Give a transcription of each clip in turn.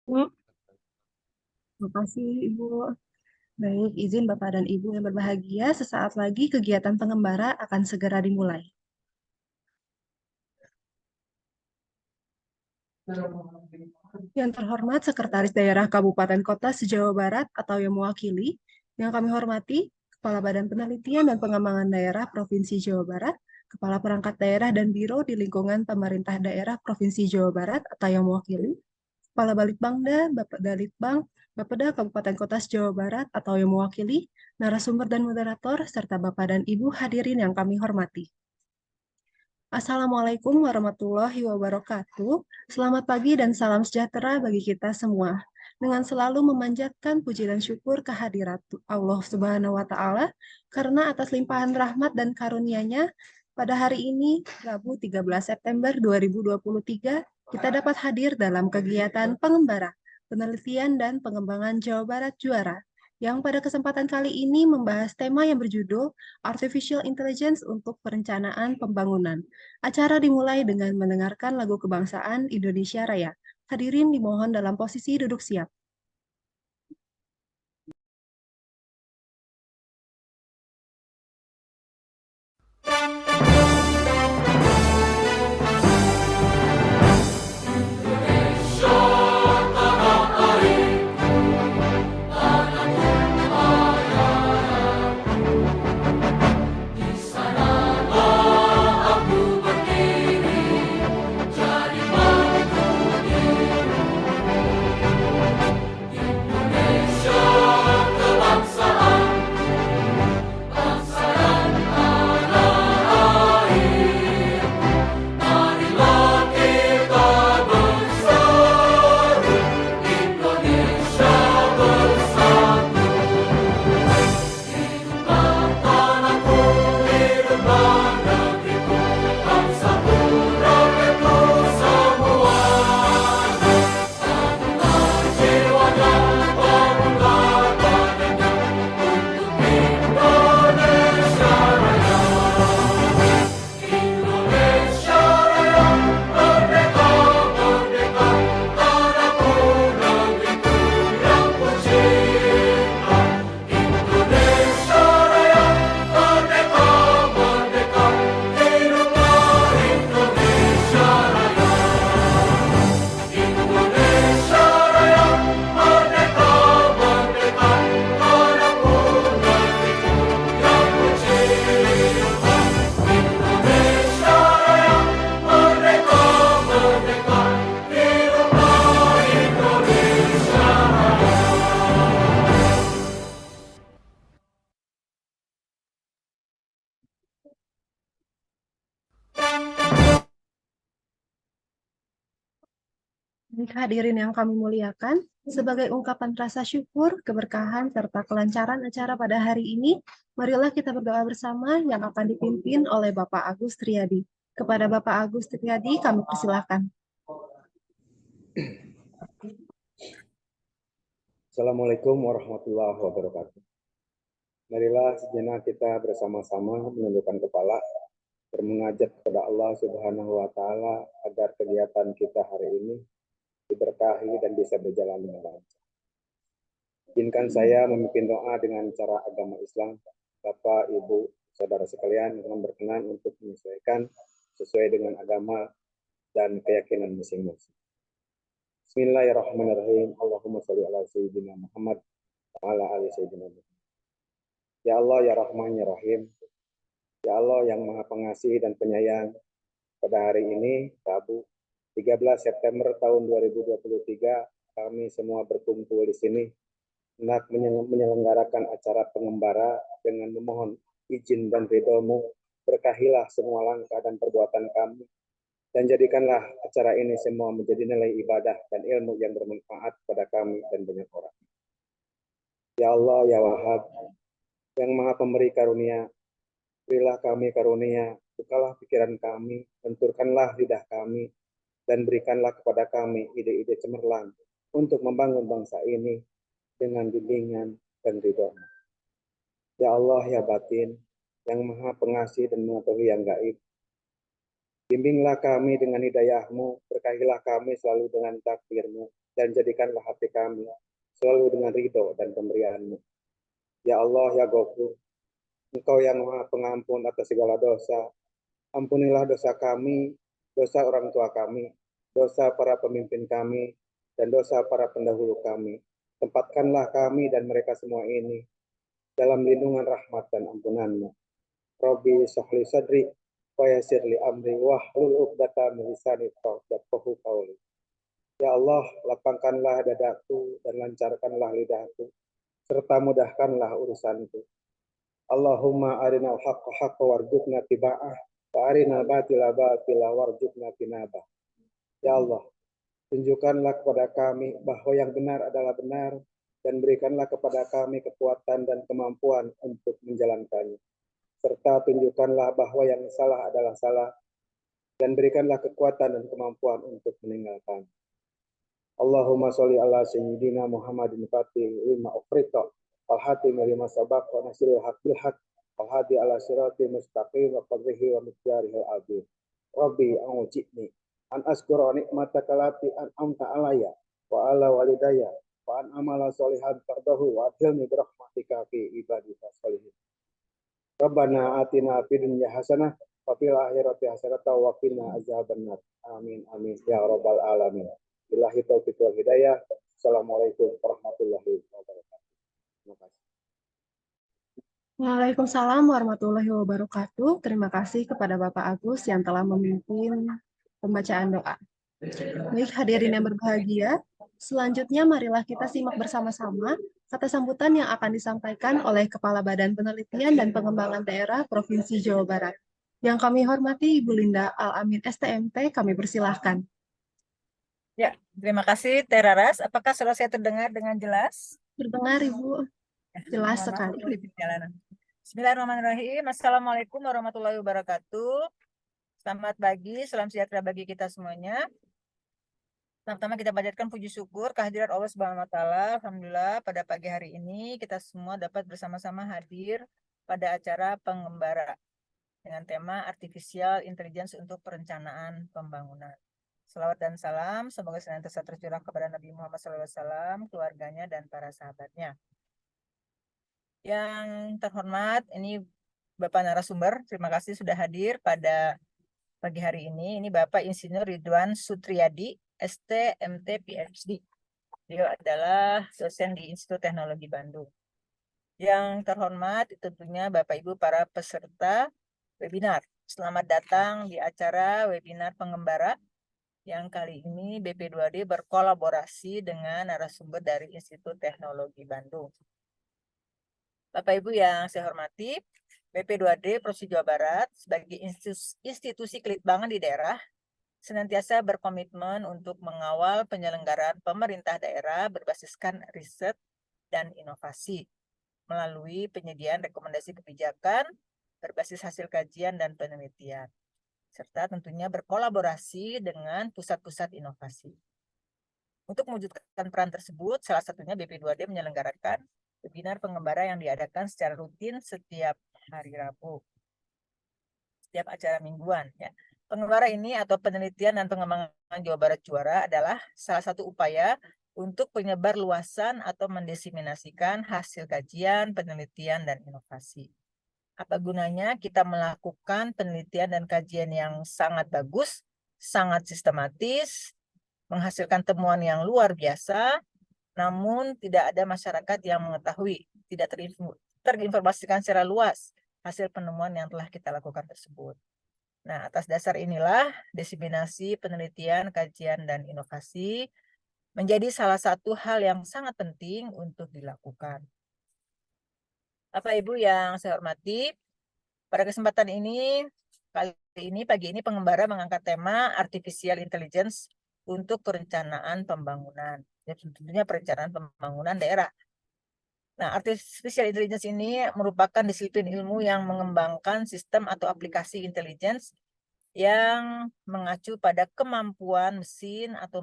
Hmm, Terima kasih, Ibu. Baik, izin Bapak dan Ibu yang berbahagia, sesaat lagi kegiatan pengembara akan segera dimulai. Yang terhormat Sekretaris Daerah Kabupaten Kota se-Jawa Barat atau yang mewakili, yang kami hormati, Kepala Badan Penelitian dan Pengembangan Daerah Provinsi Jawa Barat, Kepala Perangkat Daerah dan Biro di lingkungan Pemerintah Daerah Provinsi Jawa Barat atau yang mewakili, Kepala Balitbangda, Bapak Dalitbang, Bapeda Kabupaten Kota se-Jawa Barat atau yang mewakili, narasumber dan moderator, serta Bapak dan Ibu hadirin yang kami hormati. Assalamualaikum warahmatullahi wabarakatuh. Selamat pagi dan salam sejahtera bagi kita semua. Dengan selalu memanjatkan puji dan syukur kehadirat Allah Subhanahu wa Ta'ala, karena atas limpahan rahmat dan karunia-Nya, pada hari ini, Rabu 13 September 2023, kita dapat hadir dalam kegiatan pengembara, penelitian dan pengembangan Jawa Barat Juara, yang pada kesempatan kali ini membahas tema yang berjudul Artificial Intelligence untuk Perencanaan Pembangunan. Acara dimulai dengan mendengarkan lagu kebangsaan Indonesia Raya. Hadirin dimohon dalam posisi duduk siap. Baik, hadirin yang kami muliakan, sebagai ungkapan rasa syukur, keberkahan, serta kelancaran acara pada hari ini, marilah kita berdoa bersama yang akan dipimpin oleh Bapak Agus Triadi. Kepada Bapak Agus Triadi, kami persilahkan. Assalamualaikum warahmatullahi wabarakatuh. Marilah sejenak kita bersama-sama menundukkan kepala, bermunajat kepada Allah Subhanahu wa Ta'ala agar kegiatan kita hari ini diberkahi dan bisa berjalan dengan lancar. Izinkan saya memimpin doa dengan cara agama Islam. Bapak, Ibu, saudara sekalian, mohon berkenan untuk menyesuaikan sesuai dengan agama dan keyakinan masing-masing. Bismillahirrahmanirrahim. Allahumma sholli ala sayyidina Muhammad wa ala ali sayyidina Muhammad. Ya Allah, ya Rahman, ya Rahim. Ya Allah yang Maha Pengasih dan Penyayang. Pada hari ini, Rabu 13 September tahun 2023, kami semua berkumpul di sini hendak menyelenggarakan acara pengembara dengan memohon izin dan ridho-Mu. Berkahilah semua langkah dan perbuatan kami, dan jadikanlah acara ini semua menjadi nilai ibadah dan ilmu yang bermanfaat pada kami dan banyak orang. Ya Allah, ya Wahhab, yang Maha Pemberi karunia, berilah kami karunia, bukalah pikiran kami, benturkanlah lidah kami, dan berikanlah kepada kami ide-ide cemerlang untuk membangun bangsa ini dengan bimbingan dan ridho. Ya Allah, ya Batin, yang Maha Pengasih dan mengetahui yang gaib, Bimbinglah kami dengan hidayah-Mu, berkahilah kami selalu dengan takdir-Mu, dan jadikanlah hati kami selalu dengan ridho dan pemberian-Mu. Ya Allah, ya Ghafur, Engkau yang Maha Pengampun atas segala dosa. Ampunilah dosa kami, dosa orang tua kami, dosa para pemimpin kami, dan dosa para pendahulu kami. Tempatkanlah kami dan mereka semua ini dalam lindungan rahmat dan ampunan-Mu. Rabbi sahli sadri wa yassir li amri wahlul 'uqdatam min lisani yafqahu qawli. Ya Allah, lapangkanlah dadaku dan lancarkanlah lidahku, serta mudahkanlah urusanku. Allahumma arinal haqqa haqqa warzuqna tiba'ah, wa arinal batila batila warzuqna tinabah. Ya Allah, tunjukkanlah kepada kami bahwa yang benar adalah benar, dan berikanlah kepada kami kekuatan dan kemampuan untuk menjalankannya. Serta tunjukkanlah bahwa yang salah adalah salah, dan berikanlah kekuatan dan kemampuan untuk meninggalkan. Allahumma sholli ala sayyidina Muhammadin fatih lima ukhriqa wal hatim lima sabaq wa nasiril haq bil haq wal hadi ala sirati mustaqim wa qadrihi wa miqdarihil azim. Rabbi a'udzini an askura nikmataka lati an'amta alayya wa ala walidayya wa an amala sholihan tardahu wa adhilni birahmatika fi ibadika sholihin. Rabbana atina fid dunya hasanah wa fil akhirati hasanah wa qina azabannar. Amin amin ya rabbal alamin. Billahi taufiq wal hidayah. Assalamualaikum warahmatullahi wabarakatuh. Terima kasih. Waalaikumsalam warahmatullahi wabarakatuh. Terima kasih kepada Bapak Agus yang telah memimpin pembacaan doa. Baik, hadirin yang berbahagia, selanjutnya marilah kita simak bersama-sama kata sambutan yang akan disampaikan oleh Kepala Badan Penelitian dan Pengembangan Daerah Provinsi Jawa Barat. Yang kami hormati Ibu Linda Al-Amin STMT, kami persilahkan. Ya, terima kasih Teraras. Apakah suara saya terdengar dengan jelas? Terdengar Ibu, jelas Mohon maaf, sekali. aku di perjalanan. Bismillahirrahmanirrahim. Assalamualaikum warahmatullahi wabarakatuh. Selamat pagi, salam sejahtera bagi kita semuanya. Pertama kita panjatkan puji syukur kehadiran Allah Subhanahu wa taala. Alhamdulillah pada pagi hari ini kita semua dapat bersama-sama hadir pada acara pengembara dengan tema Artificial Intelligence untuk Perencanaan Pembangunan. Salawat dan salam semoga senantiasa tercurah kepada Nabi Muhammad SAW, keluarganya dan para sahabatnya. Yang terhormat, ini Bapak narasumber, terima kasih sudah hadir pada pagi hari ini. Ini Bapak Insinyur Ridwan Sutriyadi, ST, MT, PhD. Beliau adalah dosen di Institut Teknologi Bandung. Yang terhormat tentunya Bapak Ibu para peserta webinar. Selamat datang di acara webinar pengembara yang kali ini BP2D berkolaborasi dengan narasumber dari Institut Teknologi Bandung. Bapak Ibu yang saya hormati, BP2D Provinsi Jawa Barat sebagai institusi kelitbangan di daerah senantiasa berkomitmen untuk mengawal penyelenggaraan pemerintah daerah berbasiskan riset dan inovasi melalui penyediaan rekomendasi kebijakan berbasis hasil kajian dan penelitian, serta tentunya berkolaborasi dengan pusat-pusat inovasi. Untuk mewujudkan peran tersebut, salah satunya BP2D menyelenggarakan webinar pengembara yang diadakan secara rutin setiap hari Rabu, setiap acara mingguan. Ya. Pengembara ini atau penelitian dan pengembangan Jawa Barat Juara adalah salah satu upaya untuk penyebar luasan atau mendesiminasikan hasil kajian, penelitian, dan inovasi. Apa gunanya kita melakukan penelitian dan kajian yang sangat bagus, sangat sistematis, menghasilkan temuan yang luar biasa, namun tidak ada masyarakat yang mengetahui, tidak terinformasikan secara luas hasil penemuan yang telah kita lakukan tersebut. Nah, atas dasar inilah diseminasi penelitian, kajian, dan inovasi menjadi salah satu hal yang sangat penting untuk dilakukan. Bapak Ibu yang saya hormati, pada kesempatan ini, pagi ini pengembara mengangkat tema Artificial Intelligence untuk perencanaan pembangunan. Ya, tentunya perencanaan pembangunan daerah. Nah, Artificial Intelligence ini merupakan disiplin ilmu yang mengembangkan sistem atau aplikasi intelligence yang mengacu pada kemampuan mesin atau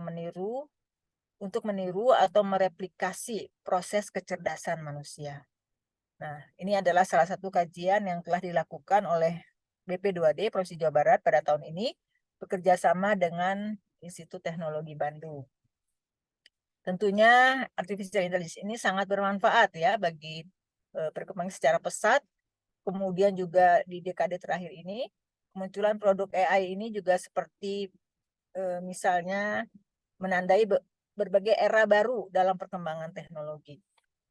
untuk meniru atau mereplikasi proses kecerdasan manusia. Nah, ini adalah salah satu kajian yang telah dilakukan oleh BP2D Provinsi Jawa Barat pada tahun ini bekerja sama dengan Institut Teknologi Bandung. Tentunya artificial intelligence ini sangat bermanfaat ya bagi perkembangan secara pesat. Kemudian juga di dekade terakhir ini kemunculan produk AI ini juga seperti misalnya menandai berbagai era baru dalam perkembangan teknologi.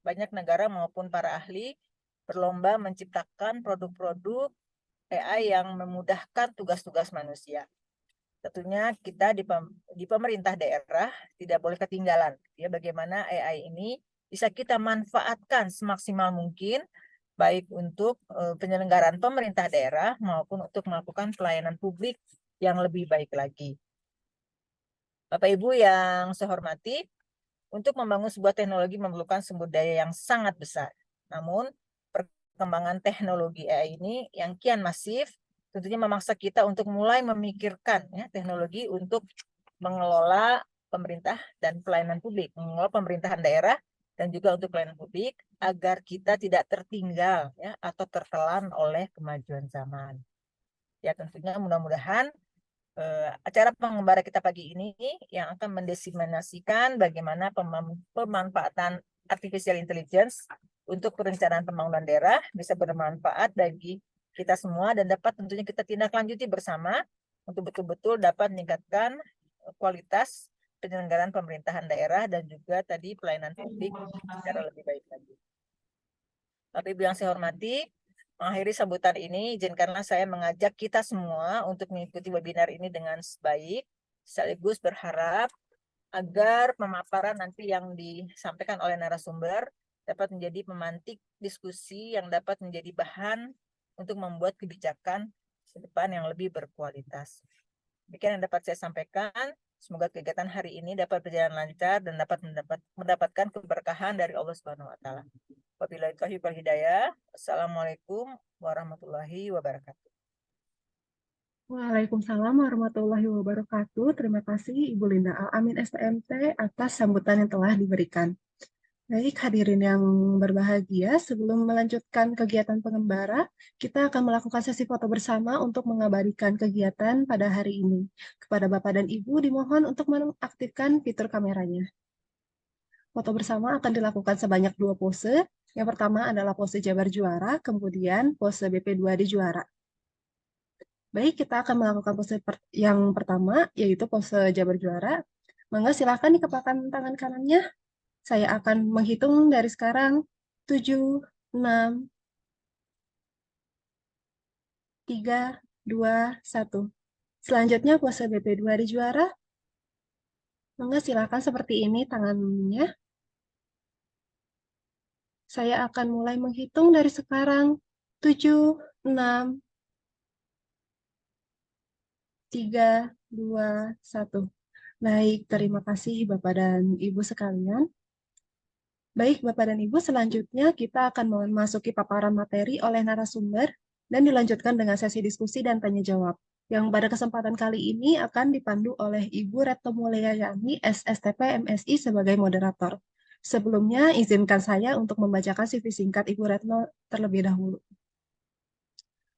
Banyak negara maupun para ahli berlomba menciptakan produk-produk AI yang memudahkan tugas-tugas manusia. Tentunya kita di pemerintah daerah tidak boleh ketinggalan ya bagaimana AI ini bisa kita manfaatkan semaksimal mungkin baik untuk penyelenggaraan pemerintah daerah maupun untuk melakukan pelayanan publik yang lebih baik lagi. Bapak Ibu yang saya hormati, untuk membangun sebuah teknologi memerlukan sumber daya yang sangat besar. Namun perkembangan teknologi AI ini yang kian masif tentunya memaksa kita untuk mulai memikirkan ya, teknologi untuk mengelola pemerintah dan pelayanan publik, mengelola pemerintahan daerah dan juga untuk pelayanan publik agar kita tidak tertinggal ya atau tertelan oleh kemajuan zaman. Ya tentunya mudah-mudahan acara pengembara kita pagi ini yang akan mendiseminasikan bagaimana pemanfaatan artificial intelligence untuk perencanaan pembangunan daerah bisa bermanfaat bagi kita semua dan dapat tentunya kita tindak lanjuti bersama untuk betul-betul dapat meningkatkan kualitas penyelenggaraan pemerintahan daerah dan juga tadi pelayanan publik secara lebih baik lagi. Bapak Ibu yang saya hormati, mengakhiri sambutan ini, izinkanlah saya mengajak kita semua untuk mengikuti webinar ini dengan baik, sekaligus berharap agar pemaparan nanti yang disampaikan oleh narasumber dapat menjadi pemantik diskusi yang dapat menjadi bahan untuk membuat kebijakan ke depan yang lebih berkualitas. Demikian yang dapat saya sampaikan. Semoga kegiatan hari ini dapat berjalan lancar dan dapat mendapatkan keberkahan dari Allah Subhanahu wa taala. Wabillahi taufiq wal hidayah. Assalamualaikum warahmatullahi wabarakatuh. Waalaikumsalam warahmatullahi wabarakatuh. Terima kasih Ibu Linda Al-Amin STMT atas sambutan yang telah diberikan. Baik, hadirin yang berbahagia, sebelum melanjutkan kegiatan pengembara, kita akan melakukan sesi foto bersama untuk mengabadikan kegiatan pada hari ini. Kepada Bapak dan Ibu dimohon untuk mengaktifkan fitur kameranya. Foto bersama akan dilakukan sebanyak 2 pose. Yang pertama adalah pose Jabar Juara, kemudian pose BP2D Juara. Baik, kita akan melakukan pose yang pertama, yaitu pose Jabar Juara. Mangga silakan dikepalkan tangan kanannya. Saya akan menghitung dari sekarang. 7, 6, 3, 2, 1. Selanjutnya pose BP2D Juara. Mangga silakan seperti ini tangannya. Saya akan mulai menghitung dari sekarang. 7, 6, 3, 2, 1. Baik, terima kasih Bapak dan Ibu sekalian. Baik, Bapak dan Ibu, selanjutnya kita akan memasuki paparan materi oleh narasumber dan dilanjutkan dengan sesi diskusi dan tanya jawab, yang pada kesempatan kali ini akan dipandu oleh Ibu Retno Mulyayani, SSTP MSI sebagai moderator. Sebelumnya, izinkan saya untuk membacakan CV singkat Ibu Retno terlebih dahulu.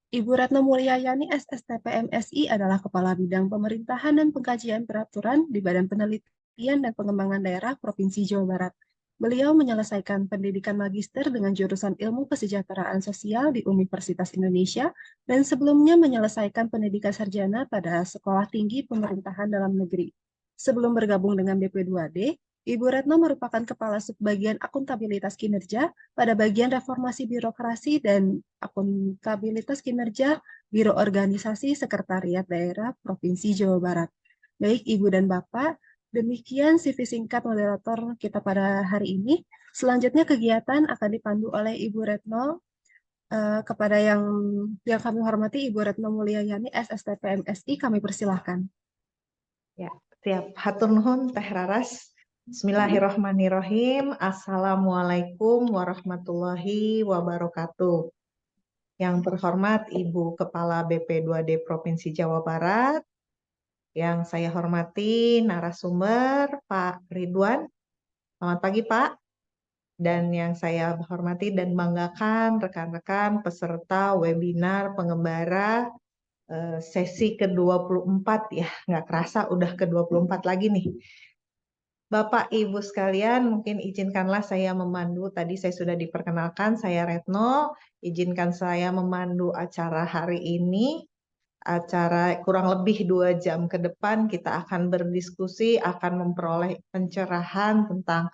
Ibu Retno Mulyayani, SSTP MSI adalah Kepala Bidang Pemerintahan dan Pengkajian Peraturan di Badan Penelitian dan Pengembangan Daerah Provinsi Jawa Barat. Beliau menyelesaikan pendidikan magister dengan jurusan Ilmu Kesejahteraan Sosial di Universitas Indonesia dan sebelumnya menyelesaikan pendidikan sarjana pada Sekolah Tinggi Pemerintahan Dalam Negeri. Sebelum bergabung dengan BP2D, Ibu Retno merupakan Kepala Subbagian Akuntabilitas Kinerja pada bagian Reformasi Birokrasi dan Akuntabilitas Kinerja Biro Organisasi Sekretariat Daerah Provinsi Jawa Barat. Baik Ibu dan Bapak, demikian CV singkat moderator kita pada hari ini. Selanjutnya kegiatan akan dipandu oleh Ibu Retno. Kepada yang kami hormati Ibu Retno Mulyayani, SSTP MSI, kami persilahkan. Ya, siap. Hatur nuhun Teh Raras. Bismillahirrahmanirrahim. Assalamualaikum warahmatullahi wabarakatuh. Yang terhormat Ibu Kepala BP2D Provinsi Jawa Barat, yang saya hormati narasumber Pak Ridwan. Selamat pagi Pak. Dan yang saya hormati dan banggakan rekan-rekan peserta webinar pengembara sesi ke-24 ya, nggak kerasa udah ke-24 lagi nih. Bapak Ibu sekalian, mungkin izinkanlah saya memandu. Tadi saya sudah diperkenalkan, saya Retno. Izinkan saya memandu acara hari ini. Acara kurang lebih 2 jam ke depan kita akan berdiskusi, akan memperoleh pencerahan tentang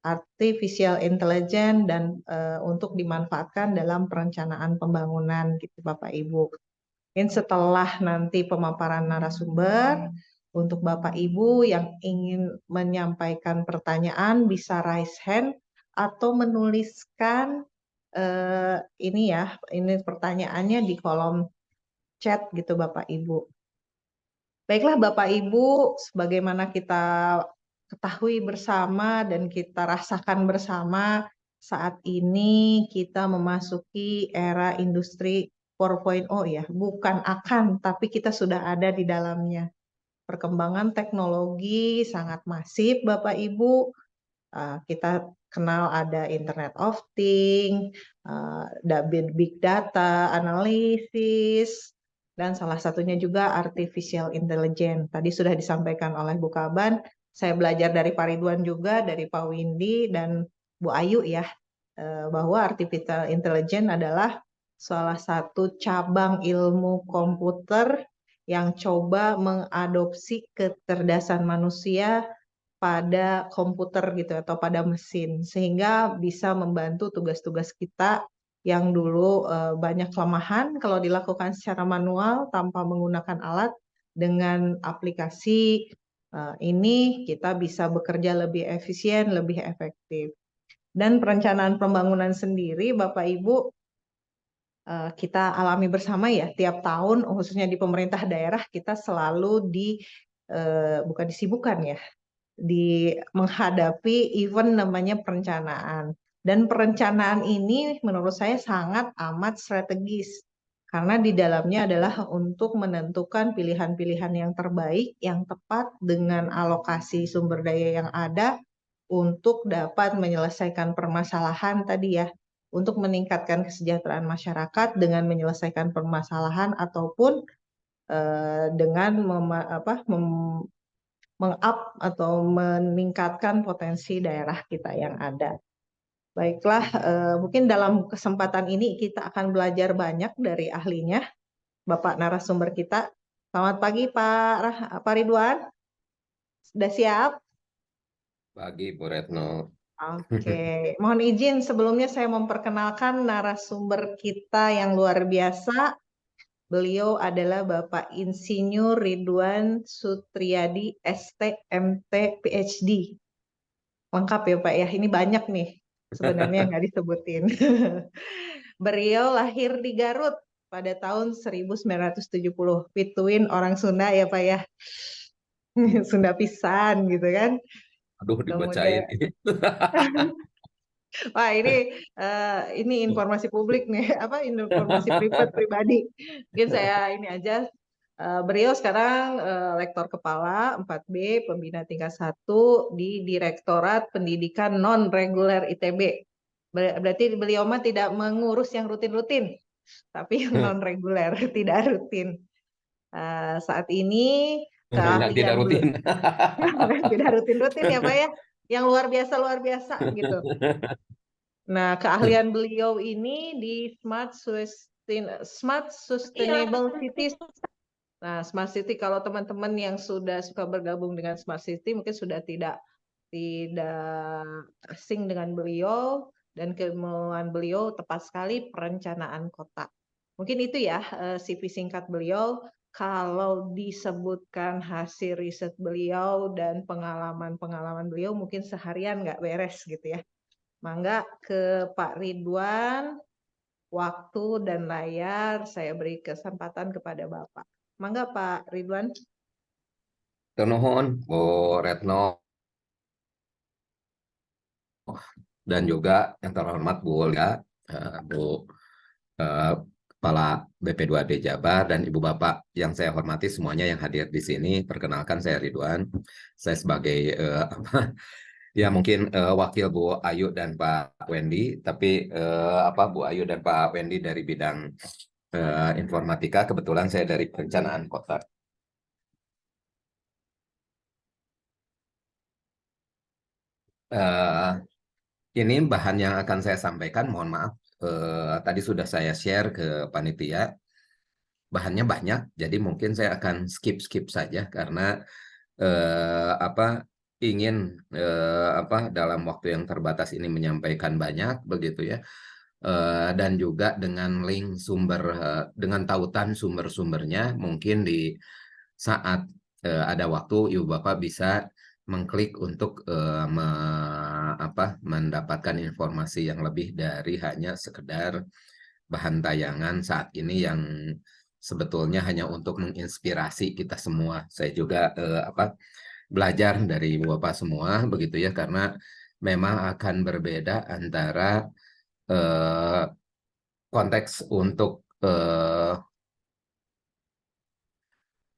artificial intelligence dan untuk dimanfaatkan dalam perencanaan pembangunan gitu Bapak Ibu. Mungkin setelah nanti pemaparan narasumber, untuk Bapak Ibu yang ingin menyampaikan pertanyaan bisa raise hand atau menuliskan ini pertanyaannya di kolom chat gitu Bapak Ibu. Baiklah Bapak Ibu, sebagaimana kita ketahui bersama dan kita rasakan bersama, saat ini kita memasuki era industri 4.0 ya, bukan akan, tapi kita sudah ada di dalamnya. Perkembangan teknologi sangat masif Bapak Ibu. Kita kenal ada Internet of Things, big data, analisis, dan salah satunya juga artificial intelligence. Tadi sudah disampaikan oleh Bu Kaban, saya belajar dari Pak Ridwan juga, dari Pak Windy dan Bu Ayu ya, bahwa artificial intelligence adalah salah satu cabang ilmu komputer yang coba mengadopsi kecerdasan manusia pada komputer gitu atau pada mesin sehingga bisa membantu tugas-tugas kita yang dulu banyak kelemahan kalau dilakukan secara manual tanpa menggunakan alat. Dengan aplikasi ini kita bisa bekerja lebih efisien, lebih efektif. Dan perencanaan pembangunan sendiri Bapak Ibu kita alami bersama ya, tiap tahun khususnya di pemerintah daerah kita selalu bukan disibukkan ya, menghadapi event namanya perencanaan. Dan perencanaan ini menurut saya sangat amat strategis karena di dalamnya adalah untuk menentukan pilihan-pilihan yang terbaik, yang tepat dengan alokasi sumber daya yang ada untuk dapat menyelesaikan permasalahan tadi ya, untuk meningkatkan kesejahteraan masyarakat dengan menyelesaikan permasalahan ataupun dengan meng-up atau meningkatkan potensi daerah kita yang ada. Baiklah, mungkin dalam kesempatan ini kita akan belajar banyak dari ahlinya, Bapak narasumber kita. Selamat pagi Pak Ridwan, sudah siap? Pagi Bu Retno. Oke, mohon izin sebelumnya saya memperkenalkan narasumber kita yang luar biasa. Beliau adalah Bapak Insinyur Ridwan Sutriyadi, ST.MT, PhD. Lengkap ya Pak ya, ini banyak nih sebenarnya nggak disebutin. Beliau lahir di Garut pada tahun 1970. Pituin orang Sunda ya Pak ya. Sunda pisan gitu kan. Aduh, Kemudian, dibacain. wah ini informasi publik nih, informasi pribadi. Mungkin saya ini aja. Beliau sekarang lektor kepala 4B pembina tingkat 1 di Direktorat Pendidikan Non-Reguler ITB. Berarti beliau mah tidak mengurus yang rutin-rutin, tapi yang non-reguler, tidak rutin. Saat ini Yang tidak rutin. tidak rutin-rutin ya Pak ya, yang luar biasa gitu. Nah, keahlian beliau ini di Smart Sustainable Cities. Nah, Smart City kalau teman-teman yang sudah suka bergabung dengan Smart City mungkin sudah tidak asing dengan beliau, dan kemauan beliau tepat sekali perencanaan kota. Mungkin itu ya CV singkat beliau. Kalau disebutkan hasil riset beliau dan pengalaman beliau mungkin seharian nggak beres gitu ya. Mangga ke Pak Ridwan, waktu dan layar saya beri kesempatan kepada Bapak. Mangga Pak Ridwan. Nuhun Bu Retno dan juga yang terhormat Bu Lia, Bu Kepala BP2D Jabar dan Ibu Bapak yang saya hormati semuanya yang hadir di sini. Perkenalkan saya Ridwan. Saya sebagai ya mungkin wakil Bu Ayu dan Pak Wendy, tapi Bu Ayu dan Pak Wendy dari bidang informatika, kebetulan saya dari perencanaan kota. Eh, ini bahan yang akan saya sampaikan, mohon maaf, tadi sudah saya share ke panitia. Bahannya banyak, jadi mungkin saya akan skip saja karena apa ingin dalam waktu yang terbatas ini menyampaikan banyak begitu ya. Dan juga dengan link sumber, dengan tautan sumber-sumbernya, mungkin di saat ada waktu Ibu Bapak bisa mengklik untuk mendapatkan informasi yang lebih dari hanya sekedar bahan tayangan saat ini yang sebetulnya hanya untuk menginspirasi kita semua. Saya juga belajar dari Ibu Bapak semua begitu ya, karena memang akan berbeda antara konteks untuk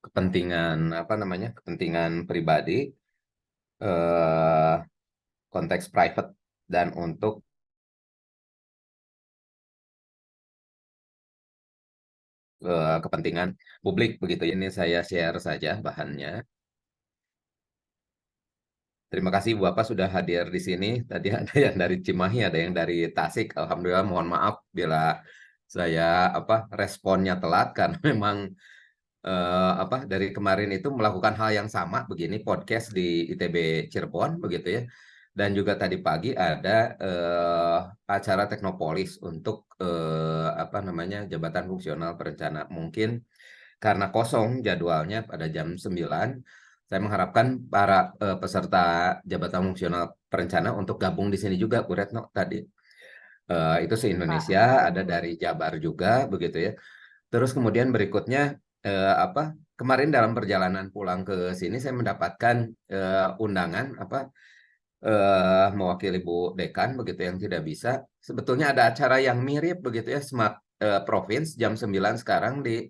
kepentingan kepentingan pribadi, konteks private, dan untuk kepentingan publik begitu. Ini saya share saja bahannya. Terima kasih Bu Bapak sudah hadir di sini. Tadi ada yang dari Cimahi, ada yang dari Tasik. Alhamdulillah, mohon maaf bila saya responnya telat karena memang dari kemarin itu melakukan hal yang sama begini, podcast di ITB Cirebon begitu ya. Dan juga tadi pagi ada acara Teknopolis untuk Jabatan Fungsional Perencana. Mungkin karena kosong jadwalnya pada jam 9, saya mengharapkan para peserta Jabatan Fungsional Perencana untuk gabung di sini juga, Bu Retno tadi. Itu se-Indonesia, ada dari Jabar juga begitu ya. Terus kemudian berikutnya kemarin dalam perjalanan pulang ke sini saya mendapatkan undangan mewakili Bu Dekan begitu yang tidak bisa. Sebetulnya ada acara yang mirip begitu ya, Smart Province jam 9 sekarang di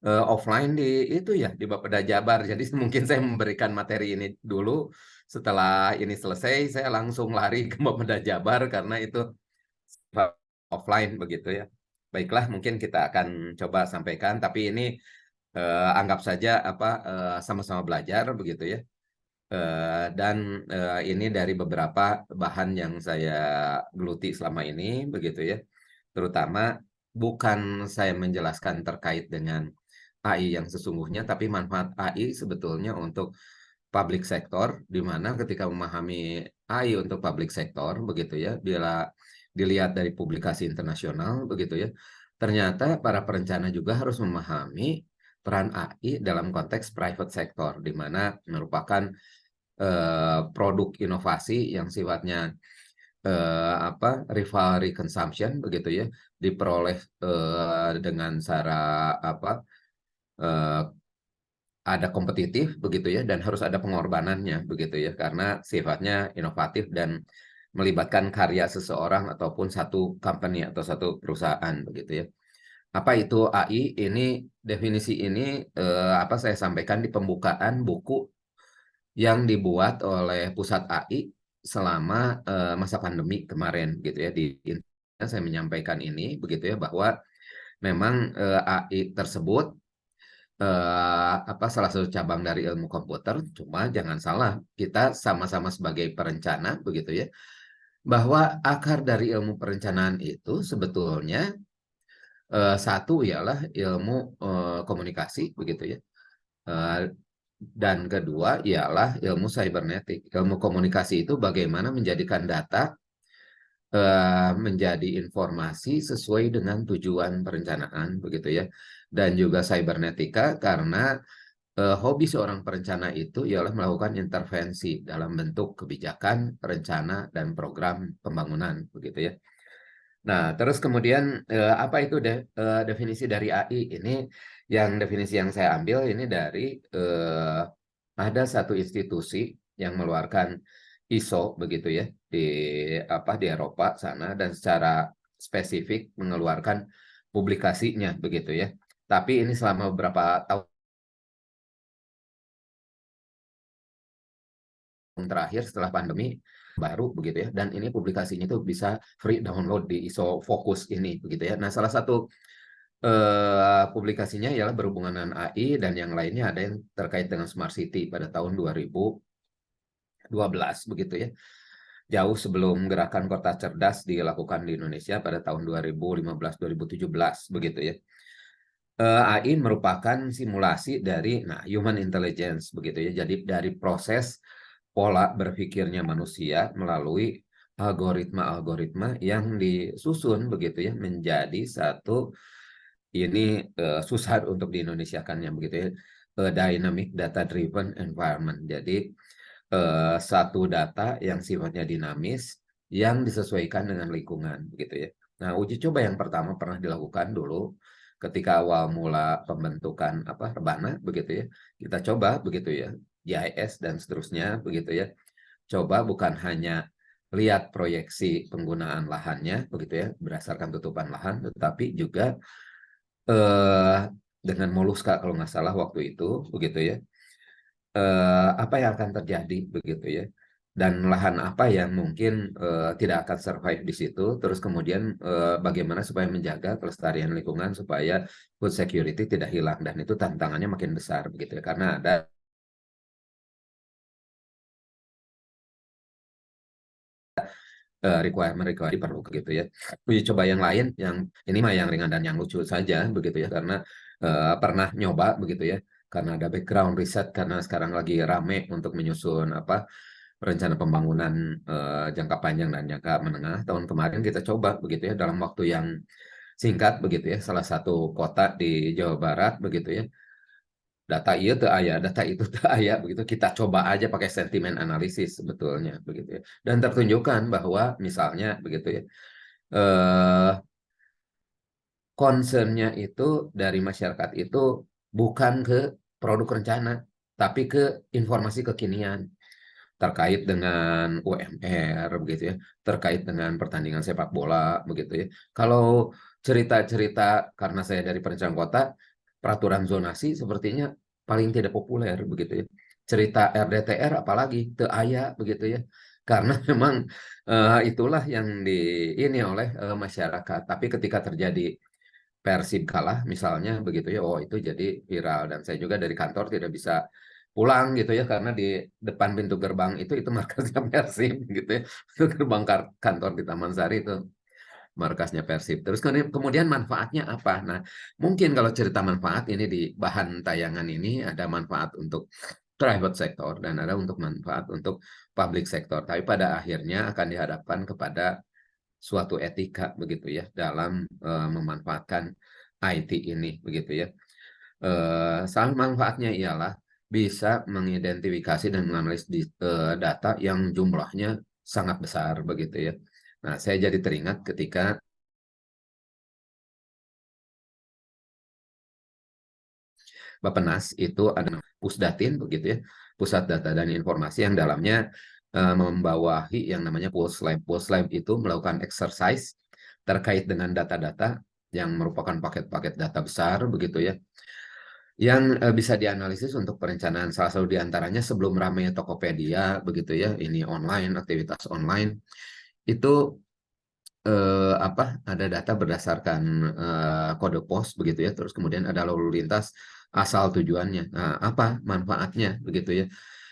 offline di itu ya di Bapeda Jabar. Jadi mungkin saya memberikan materi ini dulu, setelah ini selesai saya langsung lari ke Bapeda Jabar karena itu offline begitu ya. Baiklah, mungkin kita akan coba sampaikan, tapi ini anggap saja sama-sama belajar begitu ya. Dan ini dari beberapa bahan yang saya geluti selama ini begitu ya. Terutama bukan saya menjelaskan terkait dengan AI yang sesungguhnya, tapi manfaat AI sebetulnya untuk public sector, di mana ketika memahami AI untuk public sector begitu ya, bila dilihat dari publikasi internasional begitu ya, ternyata para perencana juga harus memahami peran AI dalam konteks private sector, di mana merupakan produk inovasi yang sifatnya rivalry consumption begitu ya, diperoleh dengan cara ada kompetitif begitu ya, dan harus ada pengorbanannya begitu ya, karena sifatnya inovatif dan melibatkan karya seseorang ataupun satu company atau satu perusahaan begitu ya. Apa itu AI? Ini definisi ini saya sampaikan di pembukaan buku yang dibuat oleh Pusat AI selama masa pandemi kemarin gitu ya. Di saya menyampaikan ini begitu ya, bahwa memang AI tersebut salah satu cabang dari ilmu komputer. Cuma jangan salah, kita sama-sama sebagai perencana begitu ya, bahwa akar dari ilmu perencanaan itu sebetulnya satu ialah ilmu komunikasi begitu ya, dan kedua ialah ilmu cybernetik. Ilmu komunikasi itu bagaimana menjadikan data menjadi informasi sesuai dengan tujuan perencanaan begitu ya. Dan juga cybernetika karena hobi seorang perencana itu ialah melakukan intervensi dalam bentuk kebijakan, rencana, dan program pembangunan begitu ya. Nah, terus kemudian apa itu definisi dari AI? Ini yang definisi yang saya ambil ini dari ada satu institusi yang mengeluarkan ISO begitu ya di Eropa sana, dan secara spesifik mengeluarkan publikasinya begitu ya. Tapi ini selama beberapa tahun terakhir setelah pandemi baru begitu ya, dan ini publikasinya itu bisa free download di ISO Focus ini begitu ya. Nah, salah satu publikasinya ialah berhubungan dengan AI dan yang lainnya ada yang terkait dengan Smart City pada tahun 2012 begitu ya. Jauh sebelum gerakan kota cerdas dilakukan di Indonesia pada tahun 2015-2017 begitu ya. AI merupakan simulasi dari human intelligence begitu ya. Jadi dari proses pola berpikirnya manusia melalui algoritma-algoritma yang disusun begitu ya menjadi satu ini susah untuk diindonesiakannya begitu ya. Dynamic data driven environment. Jadi satu data yang sifatnya dinamis yang disesuaikan dengan lingkungan begitu ya. Nah, uji coba yang pertama pernah dilakukan dulu ketika awal mula pembentukan rebana begitu ya. Kita coba begitu ya, GIS dan seterusnya begitu ya. Coba bukan hanya lihat proyeksi penggunaan lahannya begitu ya berdasarkan tutupan lahan, tetapi juga eh, dengan Moluska kalau nggak salah waktu itu begitu ya. Apa yang akan terjadi begitu ya, dan lahan apa yang mungkin tidak akan survive di situ, terus kemudian bagaimana supaya menjaga kelestarian lingkungan supaya food security tidak hilang, dan itu tantangannya makin besar begitu ya karena ada requirement perlu gitu ya. Uji coba yang lain yang ini mah yang ringan dan yang lucu saja begitu ya karena pernah nyoba begitu ya karena ada background riset karena sekarang lagi rame untuk menyusun rencana pembangunan jangka panjang dan jangka menengah. Tahun kemarin kita coba begitu ya dalam waktu yang singkat begitu ya salah satu kota di Jawa Barat begitu ya. Data iya tuh ayah, data itu tuh ayah begitu kita coba aja pakai sentimen analisis sebetulnya begitu ya. Dan tertunjukkan bahwa misalnya begitu ya eh concernnya itu dari masyarakat itu bukan ke produk rencana tapi ke informasi kekinian terkait dengan UMR begitu ya, terkait dengan pertandingan sepak bola begitu ya. Kalau cerita-cerita karena saya dari perencanaan kota, peraturan zonasi sepertinya paling tidak populer begitu ya. Cerita RDTR apalagi teu aya begitu ya. Karena memang itulah yang ini oleh masyarakat. Tapi ketika terjadi Persib kalah misalnya begitu ya, oh itu jadi viral dan saya juga dari kantor tidak bisa pulang gitu ya karena di depan pintu gerbang itu markasnya Persib gitu ya. Itu gerbang kantor di Taman Sari itu markasnya Persib. Terus kemudian manfaatnya apa? Nah, mungkin kalau cerita manfaat ini di bahan tayangan ini ada manfaat untuk private sector dan ada untuk manfaat untuk public sector. Tapi pada akhirnya akan dihadapkan kepada suatu etika begitu ya dalam memanfaatkan IT ini begitu ya. Salah manfaatnya ialah bisa mengidentifikasi dan menganalisis data yang jumlahnya sangat besar begitu ya. Nah, saya jadi teringat ketika Bappenas itu ada Pusdatin begitu ya, Pusat Data dan Informasi yang dalamnya membawahi yang namanya Pulse Lab. Pulse Lab itu melakukan exercise terkait dengan data-data yang merupakan paket-paket data besar begitu ya, yang bisa dianalisis untuk perencanaan. Salah satu diantaranya sebelum ramai Tokopedia begitu ya, ini online, aktivitas online itu ada data berdasarkan kode pos begitu ya, terus kemudian ada lalu lintas asal tujuannya. Nah, apa manfaatnya begitu ya?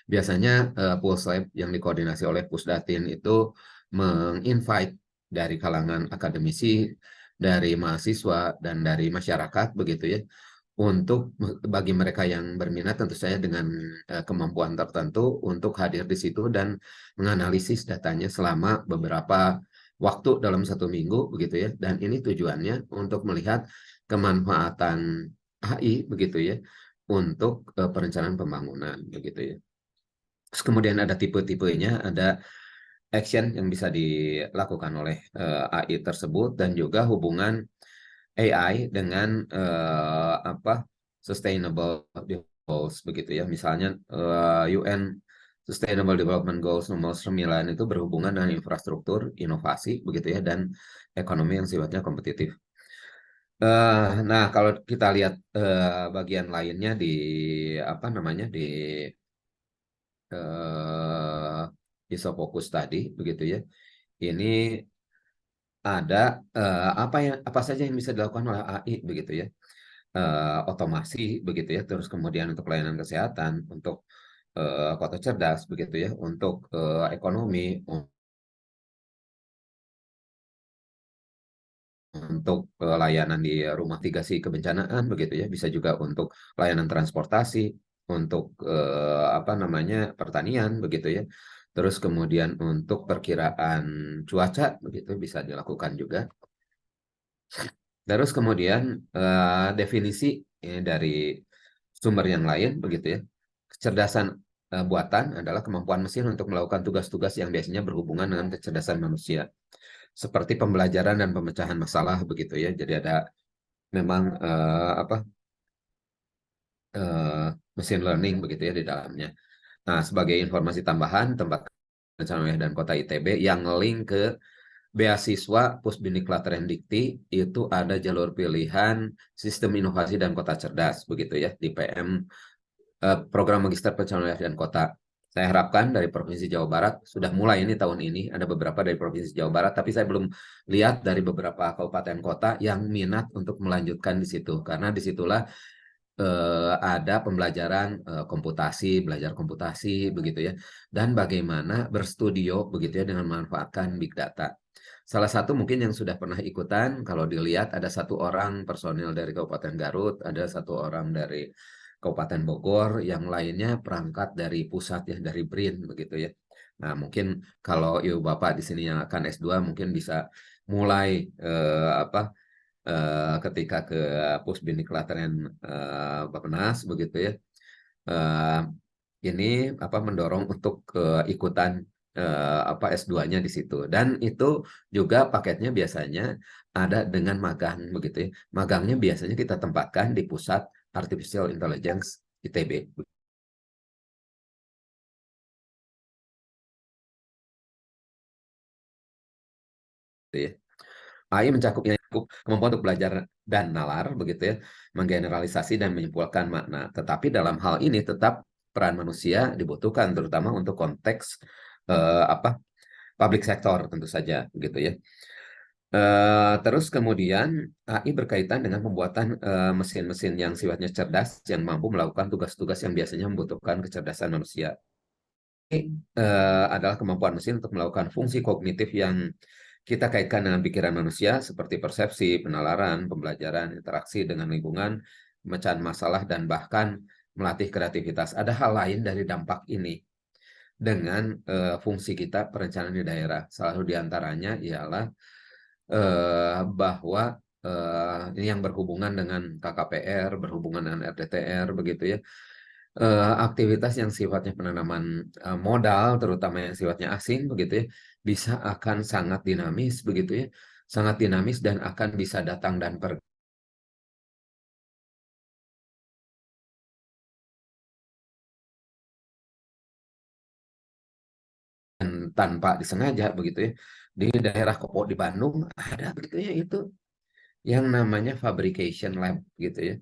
Biasanya Pulse Lab yang dikoordinasi oleh Pusdatin itu menginvite dari kalangan akademisi, dari mahasiswa dan dari masyarakat begitu ya. Untuk bagi mereka yang berminat tentu saja dengan kemampuan tertentu untuk hadir di situ dan menganalisis datanya selama beberapa waktu dalam 1 minggu begitu ya, dan ini tujuannya untuk melihat kemanfaatan AI begitu ya untuk perencanaan pembangunan begitu ya. Terus kemudian ada tipe-tipenya, ada action yang bisa dilakukan oleh AI tersebut dan juga hubungan AI dengan sustainable goals begitu ya. Misalnya UN Sustainable Development Goals nomor 9 itu berhubungan dengan infrastruktur, inovasi begitu ya, dan ekonomi yang sifatnya kompetitif. Nah, kalau kita lihat bagian lainnya di di isofokus tadi begitu ya. Ini ada apa saja yang bisa dilakukan oleh AI begitu ya. Otomasi begitu ya, terus kemudian untuk layanan kesehatan, untuk kota cerdas begitu ya, untuk ekonomi, untuk layanan di rumah mitigasi kebencanaan begitu ya, bisa juga untuk layanan transportasi, untuk apa namanya pertanian begitu ya, terus kemudian untuk perkiraan cuaca begitu bisa dilakukan juga. Terus kemudian definisi dari sumber yang lain begitu ya. Kecerdasan buatan adalah kemampuan mesin untuk melakukan tugas-tugas yang biasanya berhubungan dengan kecerdasan manusia, seperti pembelajaran dan pemecahan masalah begitu ya. Jadi ada memang mesin learning begitu ya di dalamnya. Nah, sebagai informasi tambahan, tempat rencana wilayah dan kota ITB yang link ke beasiswa Pusbini Klaten Dikti itu ada jalur pilihan sistem inovasi dan kota cerdas begitu ya di PM program Magister Perencanaan Wilayah dan Kota. Saya harapkan dari Provinsi Jawa Barat sudah mulai ini tahun ini ada beberapa dari Provinsi Jawa Barat, tapi saya belum lihat dari beberapa kabupaten kota yang minat untuk melanjutkan di situ, karena disitulah ada pembelajaran belajar komputasi begitu ya, dan bagaimana berstudio begitu ya dengan memanfaatkan big data. Salah satu mungkin yang sudah pernah ikutan, kalau dilihat ada 1 orang personil dari Kabupaten Garut, ada 1 orang dari Kabupaten Bogor, yang lainnya perangkat dari pusat ya, dari BRIN begitu ya. Nah, mungkin kalau Ibu Bapak di sini yang akan S2 mungkin bisa mulai ketika ke Pusbini Klaten Bappenas begitu ya. Ini mendorong untuk ikutan S2-nya di situ. Dan itu juga paketnya biasanya ada dengan magang begitu ya. Magangnya biasanya kita tempatkan di Pusat Artificial Intelligence ITB. AI mencakup kemampuan untuk belajar dan nalar begitu ya, menggeneralisasi dan menyimpulkan makna. Tetapi dalam hal ini tetap peran manusia dibutuhkan, terutama untuk konteks public sector tentu saja begitu ya. Terus kemudian AI berkaitan dengan pembuatan mesin-mesin yang sifatnya cerdas yang mampu melakukan tugas-tugas yang biasanya membutuhkan kecerdasan manusia. Adalah kemampuan mesin untuk melakukan fungsi kognitif yang kita kaitkan dengan pikiran manusia seperti persepsi, penalaran, pembelajaran, interaksi dengan lingkungan, pemecahan masalah, dan bahkan melatih kreativitas. Ada hal lain dari dampak ini dengan fungsi kita perencanaan di daerah. Salah satu diantaranya ialah bahwa ini yang berhubungan dengan KKPR, berhubungan dengan RDTR, begitu ya. Aktivitas yang sifatnya penanaman modal, terutama yang sifatnya asing, begitu ya, bisa akan sangat dinamis, begitu ya, sangat dinamis dan akan bisa datang dan pergi tanpa disengaja, begitu ya. Di daerah Kopo di Bandung ada begitu ya itu yang namanya fabrication lab, gitu ya.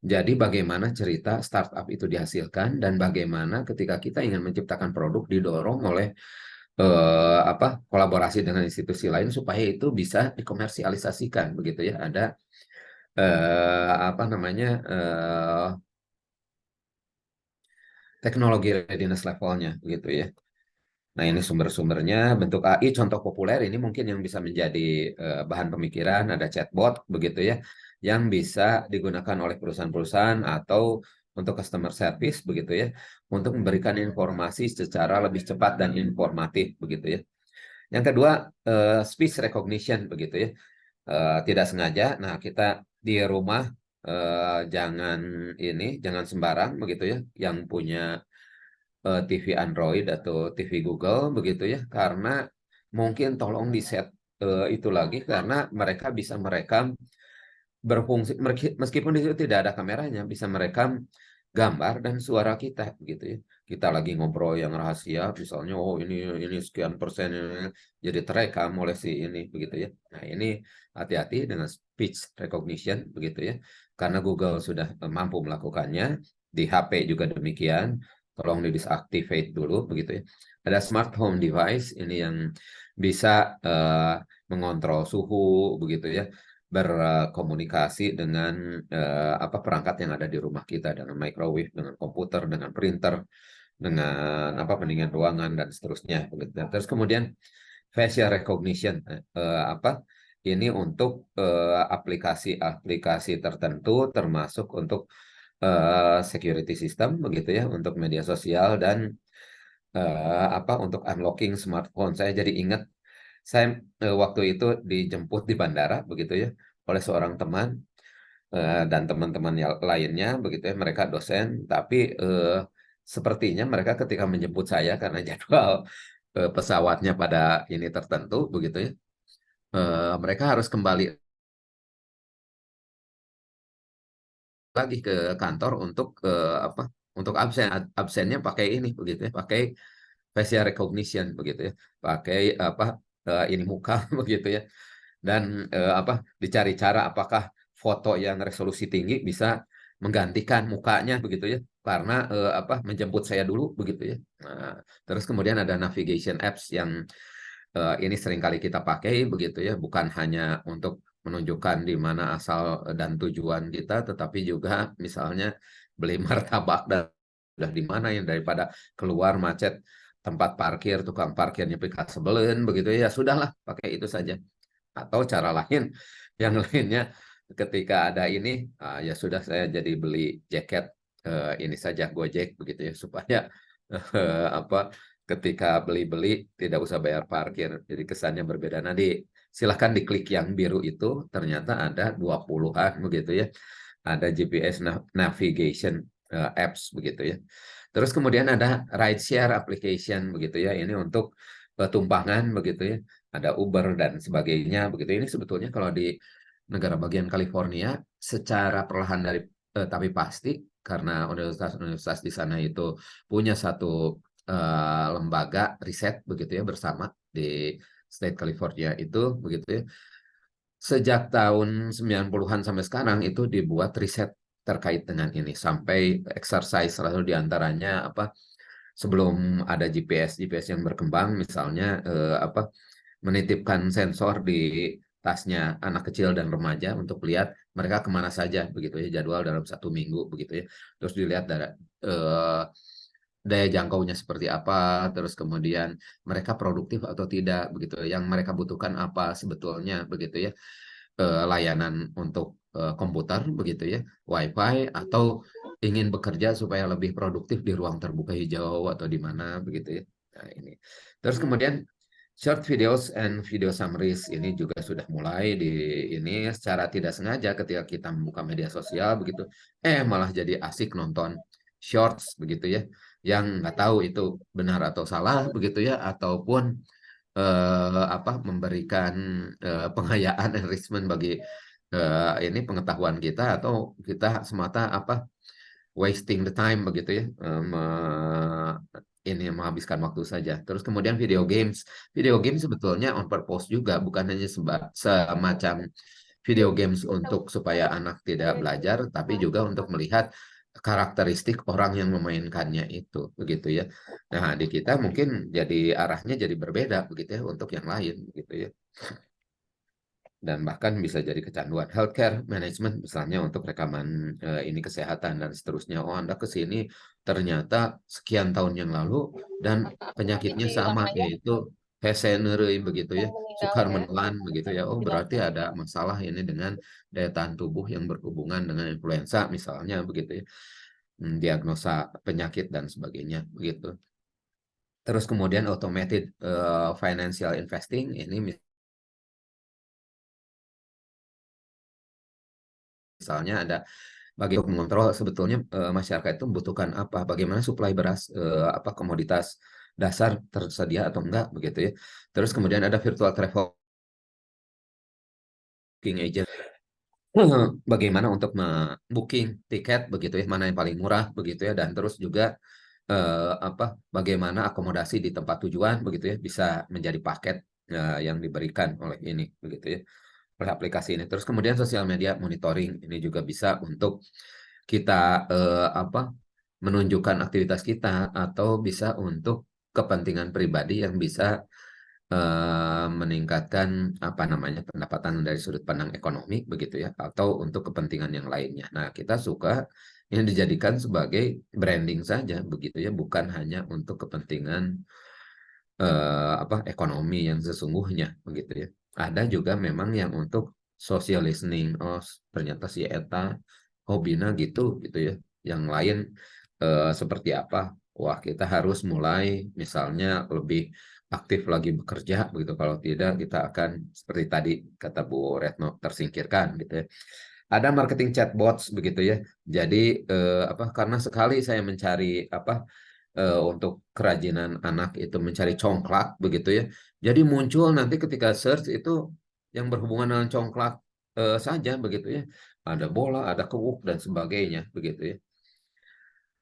Jadi bagaimana cerita startup itu dihasilkan dan bagaimana ketika kita ingin menciptakan produk didorong oleh kolaborasi dengan institusi lain supaya itu bisa dikomersialisasikan begitu ya. Ada teknologi readiness levelnya begitu ya. Nah, ini sumber-sumbernya bentuk AI contoh populer ini mungkin yang bisa menjadi bahan pemikiran, ada chatbot begitu ya, yang bisa digunakan oleh perusahaan-perusahaan atau untuk customer service begitu ya, untuk memberikan informasi secara lebih cepat dan informatif begitu ya. Yang kedua, speech recognition begitu ya. Tidak sengaja, nah kita di rumah jangan sembarang begitu ya, yang punya TV Android atau TV Google begitu ya, karena mungkin tolong di set itu lagi karena mereka bisa merekam berfungsi meskipun di situ tidak ada kameranya, bisa merekam gambar dan suara kita gitu ya. Kita lagi ngobrol yang rahasia misalnya, oh ini sekian persen jadi terekam oleh si ini begitu ya. Nah, ini hati-hati dengan speech recognition begitu ya. Karena Google sudah mampu melakukannya, di HP juga demikian. tolong di disactivate dulu begitu ya. Ada smart home device ini yang bisa mengontrol suhu begitu ya, berkomunikasi dengan apa perangkat yang ada di rumah kita, dengan microwave, dengan komputer, dengan printer, dengan apa pendingin ruangan dan seterusnya begitu. Terus kemudian facial recognition apa ini untuk aplikasi-aplikasi tertentu termasuk untuk security system begitu ya, untuk media sosial dan apa untuk unlocking smartphone. Saya jadi ingat saya waktu itu dijemput di bandara begitu ya oleh seorang teman dan teman-teman lainnya begitu ya, mereka dosen tapi sepertinya mereka ketika menjemput saya karena jadwal pesawatnya pada ini tertentu begitu ya, mereka harus kembali lagi ke kantor untuk apa untuk absennya pakai ini begitu ya, pakai facial recognition begitu ya, pakai apa ini muka begitu ya, dan apa dicari cara apakah foto yang resolusi tinggi bisa menggantikan mukanya begitu ya, karena apa menjemput saya dulu begitu ya. Nah, terus kemudian ada navigation apps yang ini seringkali kita pakai begitu ya, bukan hanya untuk menunjukkan di mana asal dan tujuan kita, tetapi juga misalnya beli martabak dan udah di mana yang daripada keluar macet tempat parkir, tukang parkirnya pika sebelen begitu ya, sudahlah pakai itu saja. Atau cara lain yang lainnya ketika ada ini ya sudah saya jadi beli jaket ini saja Gojek begitu ya, supaya apa ketika beli-beli tidak usah bayar parkir, jadi kesannya berbeda. Nah, silahkan diklik yang biru itu, ternyata ada 20-an begitu ya, ada GPS navigation apps begitu ya. Terus kemudian ada rideshare application begitu ya, ini untuk tumpangan begitu ya, ada Uber dan sebagainya begitu. Ini sebetulnya kalau di negara bagian California secara perlahan tapi pasti, karena universitas-universitas di sana itu punya satu lembaga riset begitu ya bersama di State California itu begitu ya. Sejak tahun 90-an sampai sekarang itu dibuat riset terkait dengan ini, sampai exercise selalu diantaranya apa sebelum ada GPS yang berkembang misalnya apa menitipkan sensor di tasnya anak kecil dan remaja untuk lihat mereka kemana saja begitu ya, jadwal dalam 1 minggu begitu ya, terus dilihat dari daya jangkaunya seperti apa, terus kemudian mereka produktif atau tidak begitu, yang mereka butuhkan apa sebetulnya begitu ya, layanan untuk komputer begitu ya, wifi, atau ingin bekerja supaya lebih produktif di ruang terbuka hijau atau di mana begitu ya. Nah, ini terus kemudian short videos and video summaries ini juga sudah mulai di ini secara tidak sengaja ketika kita membuka media sosial begitu, malah jadi asik nonton shorts begitu ya, yang nggak tahu itu benar atau salah begitu ya, ataupun apa memberikan pengayaan enrichment bagi ini pengetahuan kita, atau kita semata apa wasting the time begitu ya, ini menghabiskan waktu saja. Terus kemudian video games sebetulnya on purpose juga, bukan hanya semacam video games untuk supaya anak tidak belajar, tapi juga untuk melihat karakteristik orang yang memainkannya itu begitu ya. Nah, di kita mungkin jadi arahnya jadi berbeda begitu ya untuk yang lain begitu ya. Dan bahkan bisa jadi kecanduan. Healthcare management misalnya untuk rekaman ini kesehatan dan seterusnya. Oh, Anda ke sini ternyata sekian tahun yang lalu dan penyakitnya sama, yaitu Hesenerei begitu ya, sukar menelan begitu ya. Oh, berarti ada masalah ini dengan daya tahan tubuh yang berhubungan dengan influenza misalnya begitu ya. Diagnosa penyakit dan sebagainya begitu. Terus kemudian automated financial investing ini misalnya ada bagi untuk mengontrol sebetulnya masyarakat itu membutuhkan apa, bagaimana suplai beras, apa komoditas dasar tersedia atau enggak begitu ya. Terus kemudian ada virtual travel booking agent, bagaimana untuk booking tiket begitu ya, mana yang paling murah begitu ya, dan terus juga apa bagaimana akomodasi di tempat tujuan begitu ya bisa menjadi paket yang diberikan oleh ini begitu ya, oleh aplikasi ini. Terus kemudian sosial media monitoring ini juga bisa untuk kita apa menunjukkan aktivitas kita atau bisa untuk kepentingan pribadi yang bisa meningkatkan apa namanya pendapatan dari sudut pandang ekonomi begitu ya, atau untuk kepentingan yang lainnya. Nah, kita suka yang dijadikan sebagai branding saja begitu ya, bukan hanya untuk kepentingan apa ekonomi yang sesungguhnya begitu ya. Ada juga memang yang untuk social listening. Oh, ternyata si Eta hobina gitu gitu ya. Yang lain seperti apa? Wah, kita harus mulai misalnya lebih aktif lagi bekerja begitu. Kalau tidak, kita akan seperti tadi kata Bu Retno tersingkirkan gitu ya. Ada marketing chatbots begitu ya. Jadi apa? Karena sekali saya mencari apa untuk kerajinan anak itu mencari congklak begitu ya. Jadi muncul nanti ketika search itu yang berhubungan dengan congklak saja begitu ya. Ada bola, ada kewuk dan sebagainya begitu ya.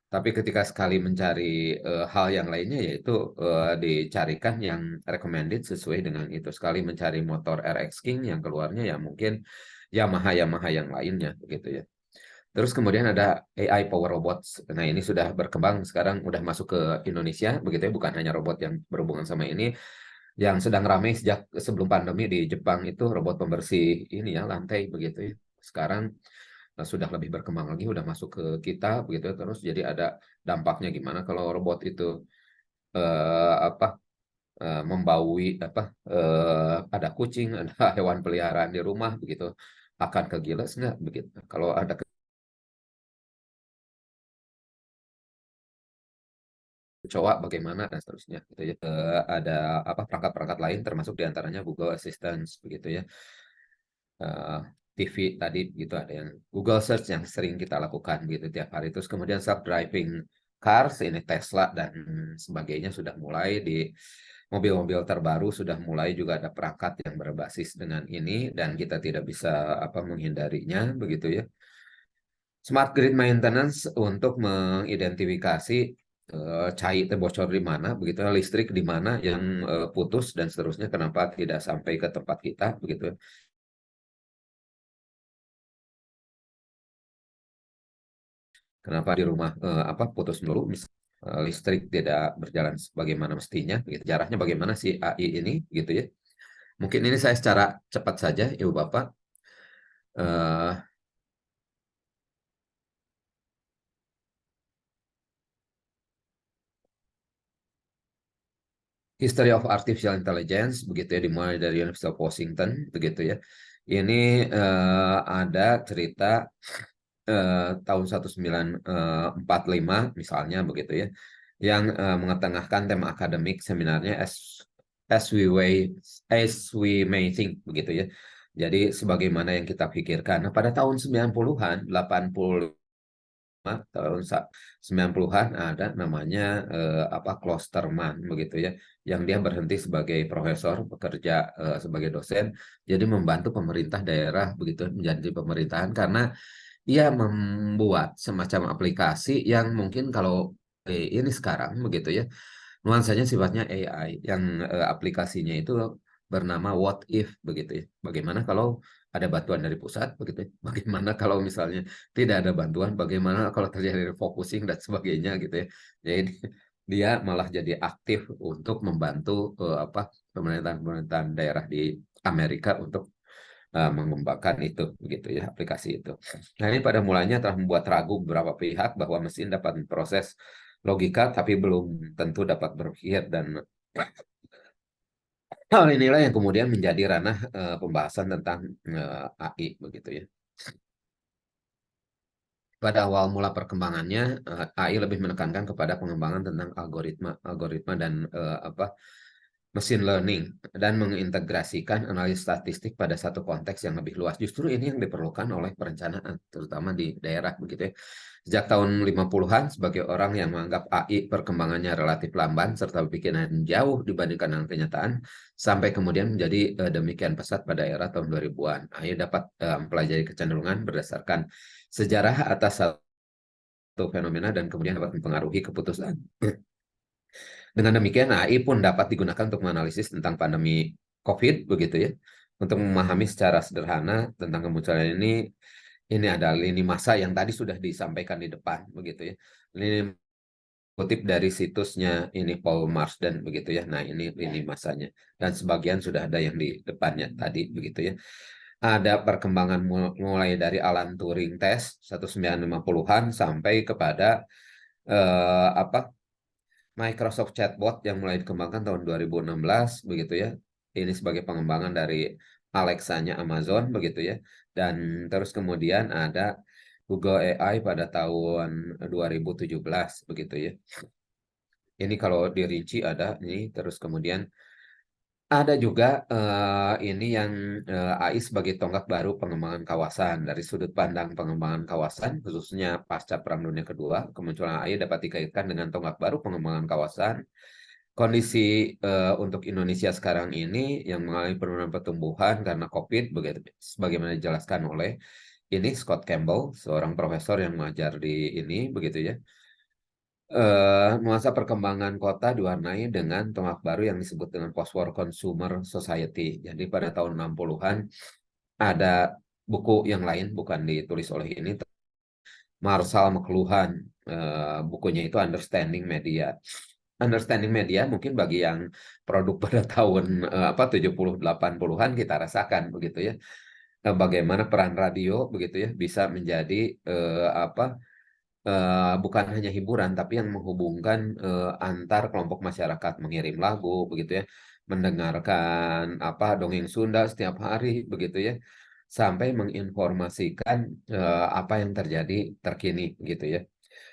Tapi ketika sekali mencari hal yang lainnya yaitu dicarikan yang recommended sesuai dengan itu. Sekali mencari motor RX King yang keluarnya ya mungkin Yamaha yang lainnya begitu ya. Terus kemudian ada AI Power Robots. Nah, ini sudah berkembang sekarang udah masuk ke Indonesia begitu ya, bukan hanya robot yang berhubungan sama ini. Yang sedang ramai sejak sebelum pandemi di Jepang itu robot pembersih ini ya lantai begitu ya. Sekarang sudah lebih berkembang lagi, udah masuk ke kita begitu ya. Terus jadi ada dampaknya gimana kalau robot itu apa membaui apa ada kucing, ada hewan peliharaan di rumah begitu, akan kegiles nggak begitu? Kalau ada kecoa bagaimana dan seterusnya gitu ya. Ada apa perangkat-perangkat lain termasuk diantaranya Google Assistant begitu ya. TV tadi gitu ada yang Google Search yang sering kita lakukan gitu tiap hari. Terus kemudian self-driving cars ini Tesla dan sebagainya sudah mulai di mobil-mobil terbaru sudah mulai juga ada perangkat yang berbasis dengan ini dan kita tidak bisa apa menghindarinya begitu ya. Smart grid maintenance untuk mengidentifikasi cai itu bocor di mana, begitu listrik di mana yang putus dan seterusnya, kenapa tidak sampai ke tempat kita, begitu. Kenapa di rumah apa putus melulu, listrik tidak berjalan sebagaimana mestinya, begitu. Jaraknya bagaimana si AI ini, gitu ya. Mungkin ini saya secara cepat saja, Ibu Bapak. History of Artificial Intelligence begitu ya dimulai dari University of Washington begitu ya. Ini ada cerita tahun 1945 misalnya begitu ya, yang mengetengahkan tema akademik seminarnya as we may think begitu ya. Jadi sebagaimana yang kita pikirkan. Nah, pada tahun 90-an, 80 tahun 90-an ada namanya apa Klosterman begitu ya, yang dia berhenti sebagai profesor bekerja sebagai dosen, jadi membantu pemerintah daerah begitu menjadi pemerintahan karena ia membuat semacam aplikasi yang mungkin kalau ini sekarang begitu ya nuansanya sifatnya AI yang aplikasinya itu bernama What If begitu ya. Bagaimana kalau ada bantuan dari pusat begitu ya. Bagaimana kalau misalnya tidak ada bantuan, bagaimana kalau terjadi refocusing dan sebagainya gitu ya. Jadi dia malah jadi aktif untuk membantu apa pemerintahan daerah di Amerika untuk mengembangkan itu begitu ya aplikasi itu. Nah, ini pada mulanya telah membuat ragu beberapa pihak bahwa mesin dapat memproses logika tapi belum tentu dapat berpikir dan hal inilah yang kemudian menjadi ranah pembahasan tentang AI begitu ya. Pada awal mula perkembangannya AI lebih menekankan kepada pengembangan tentang algoritma dan apa machine learning dan mengintegrasikan analisis statistik pada satu konteks yang lebih luas. Justru ini yang diperlukan oleh perencanaan, terutama di daerah begitu ya. Sejak tahun 50-an, sebagai orang yang menganggap AI perkembangannya relatif lamban serta berpikiran jauh dibandingkan dengan kenyataan, sampai kemudian menjadi demikian pesat pada era tahun 2000-an. AI dapat mempelajari kecenderungan berdasarkan sejarah atas satu fenomena dan kemudian dapat mempengaruhi keputusan. Dengan demikian, AI pun dapat digunakan untuk menganalisis tentang pandemi COVID, begitu ya. Untuk memahami secara sederhana tentang kemunculan ini ada lini masa yang tadi sudah disampaikan di depan, begitu ya. Ini kutip dari situsnya ini Paul Marsden begitu ya. Nah, ini lini masanya dan sebagian sudah ada yang di depannya tadi begitu ya. Ada perkembangan mulai dari Alan Turing test 1950-an sampai kepada apa Microsoft Chatbot yang mulai dikembangkan tahun 2016 begitu ya. Ini sebagai pengembangan dari Alexa-nya Amazon begitu ya. Dan terus kemudian ada Google AI pada tahun 2017 begitu ya. Ini kalau dirinci ada ini terus kemudian ada juga ini yang AI sebagai tonggak baru pengembangan kawasan. Dari sudut pandang pengembangan kawasan, khususnya pasca Perang Dunia Kedua, kemunculan AI dapat dikaitkan dengan tonggak baru pengembangan kawasan. Kondisi untuk Indonesia sekarang ini yang mengalami penurunan pertumbuhan karena COVID, begitu, sebagaimana dijelaskan oleh ini Scott Campbell, seorang profesor yang mengajar di ini, begitu ya. Nuansa perkembangan kota diwarnai dengan tonggak baru yang disebut dengan post-war consumer society. Jadi pada tahun 60-an ada buku yang lain, bukan ditulis oleh ini, Marshall McLuhan, bukunya itu Understanding Media. Understanding Media mungkin bagi yang produk pada tahun 70 80-an kita rasakan begitu ya. Bagaimana peran radio begitu ya bisa menjadi bukan hanya hiburan tapi yang menghubungkan antar kelompok masyarakat, mengirim lagu begitu ya, mendengarkan dongeng Sunda setiap hari begitu ya, sampai menginformasikan apa yang terjadi terkini gitu ya.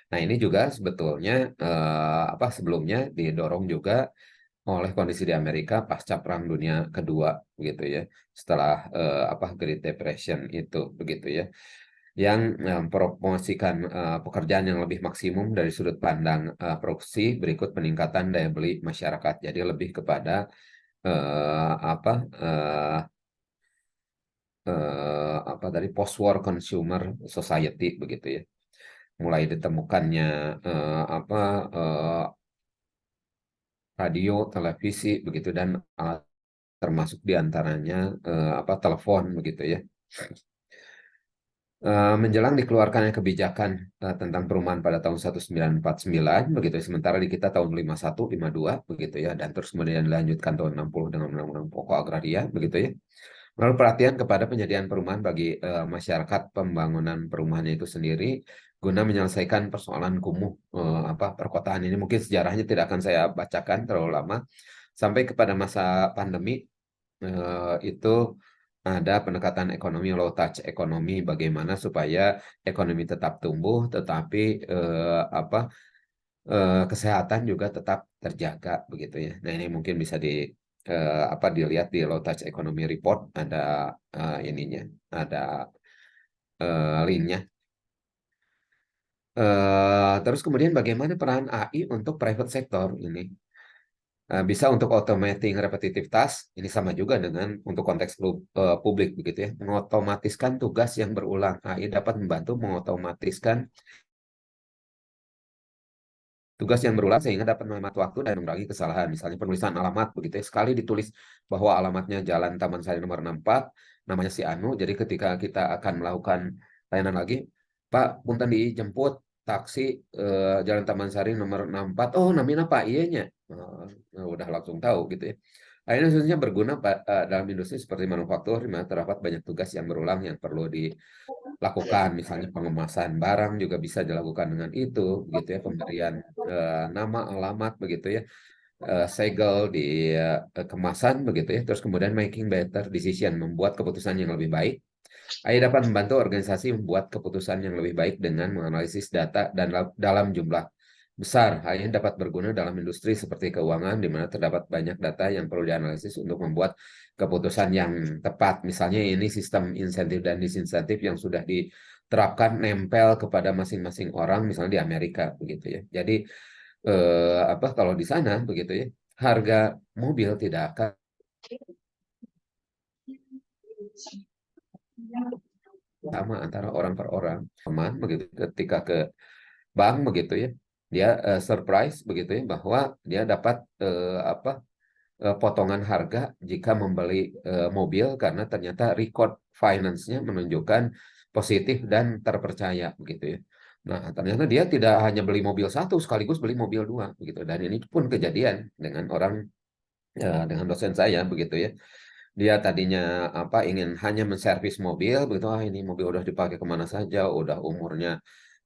Nah, ini juga sebetulnya sebelumnya didorong juga oleh kondisi di Amerika pasca Perang Dunia Kedua gitu ya, setelah Great Depression itu begitu ya, yang mempromosikan pekerjaan yang lebih maksimum dari sudut pandang produksi berikut peningkatan daya beli masyarakat. Jadi lebih kepada eh, apa eh, dari post-war consumer society begitu ya. Mulai ditemukannya radio, televisi begitu dan alat termasuk diantaranya telepon begitu ya. Menjelang dikeluarkannya kebijakan tentang perumahan pada tahun 1949 begitu ya. Sementara di kita tahun 51 52 begitu ya, dan terus kemudian dilanjutkan tahun 60 dengan Undang-Undang Pokok Agraria begitu ya. Menaruh perhatian kepada penyediaan perumahan bagi masyarakat, pembangunan perumahannya itu sendiri guna menyelesaikan persoalan kumuh perkotaan ini. Mungkin sejarahnya tidak akan saya bacakan terlalu lama. Sampai kepada masa pandemi itu ada pendekatan ekonomi, low touch ekonomi, bagaimana supaya ekonomi tetap tumbuh tetapi kesehatan juga tetap terjaga begitu ya. Nah, ini mungkin bisa dilihat di low touch economy report, ada ininya, ada linknya. Terus kemudian bagaimana peran AI untuk private sector ini? Bisa untuk automating repetitive task, ini sama juga dengan untuk konteks publik begitu ya, mengotomatiskan tugas yang berulang. AI dapat membantu mengotomatiskan tugas yang berulang sehingga dapat menghemat waktu dan mengurangi kesalahan. Misalnya penulisan alamat begitu ya. Sekali ditulis bahwa alamatnya Jalan Taman Sari nomor 64, namanya si Anu. Jadi ketika kita akan melakukan layanan lagi, Pak, punten dijemput taksi Jalan Taman Sari nomor 64. Oh, namanya apa? Iya nya. Udah langsung tahu gitu ya. Akhirnya khususnya berguna dalam industri seperti manufaktur, di mana terdapat banyak tugas yang berulang yang perlu dilakukan. Misalnya pengemasan barang juga bisa dilakukan dengan itu, gitu ya, pemberian nama, alamat, begitu ya, segel di kemasan, begitu ya, terus kemudian making better decision, membuat keputusan yang lebih baik. AI dapat membantu organisasi membuat keputusan yang lebih baik dengan menganalisis data dan dalam jumlah besar. AI dapat berguna dalam industri seperti keuangan, di mana terdapat banyak data yang perlu dianalisis untuk membuat keputusan yang tepat. Misalnya ini sistem insentif dan disinsentif yang sudah diterapkan nempel kepada masing-masing orang, misalnya di Amerika begitu ya. Jadi kalau di sana begitu ya, harga mobil tidak akan sama antara orang per orang. Teman begitu ketika ke bank begitu ya, dia surprise begitu ya bahwa dia dapat potongan harga jika membeli mobil karena ternyata record finance-nya menunjukkan positif dan terpercaya begitu ya. Nah, ternyata dia tidak hanya beli mobil satu, sekaligus beli mobil dua, begitu. Dan ini pun kejadian dengan orang, dengan dosen saya, begitu ya. Dia tadinya ingin hanya menservis mobil, begitu. Ini mobil udah dipakai kemana saja, udah umurnya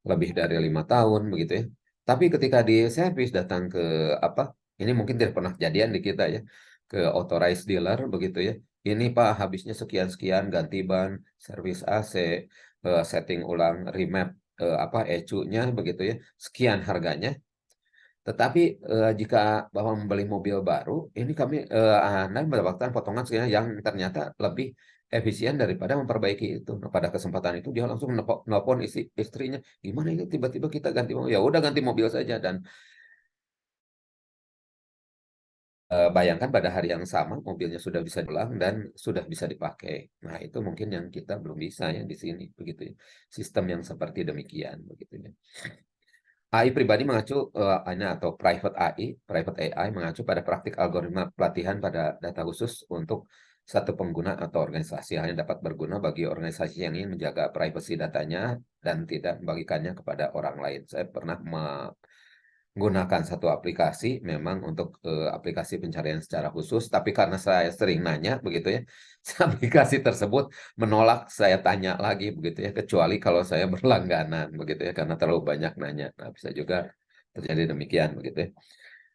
lebih dari 5 tahun, begitu ya. Tapi ketika di servis datang ke apa? Ini mungkin tidak pernah kejadian di kita ya, ke authorized dealer, begitu ya. Ini Pak habisnya sekian-sekian, ganti ban, servis AC, setting ulang remap ECU-nya, begitu ya. Sekian harganya. Tetapi jika Bapak membeli mobil baru, ini Anda mendapatkan potongan sekian yang ternyata lebih efisien daripada memperbaiki itu. Nah, pada kesempatan itu dia langsung nelpon istrinya, gimana ini tiba-tiba kita ganti mobil? Ya udah ganti mobil saja, dan bayangkan pada hari yang sama mobilnya sudah bisa pulang dan sudah bisa dipakai. Nah, itu mungkin yang kita belum bisa ya di sini, begitu ya. Sistem yang seperti demikian, begitu ya. AI pribadi mengacu atau private AI mengacu pada praktik algoritma pelatihan pada data khusus untuk satu pengguna atau organisasi, hanya dapat berguna bagi organisasi yang ingin menjaga privasi datanya dan tidak membagikannya kepada orang lain. Saya pernah menggunakan satu aplikasi memang untuk aplikasi pencarian secara khusus, tapi karena saya sering nanya, begitu ya, aplikasi tersebut menolak saya tanya lagi, begitu ya, kecuali kalau saya berlangganan, begitu ya, karena terlalu banyak nanya. Nah, bisa juga terjadi demikian, begitu ya.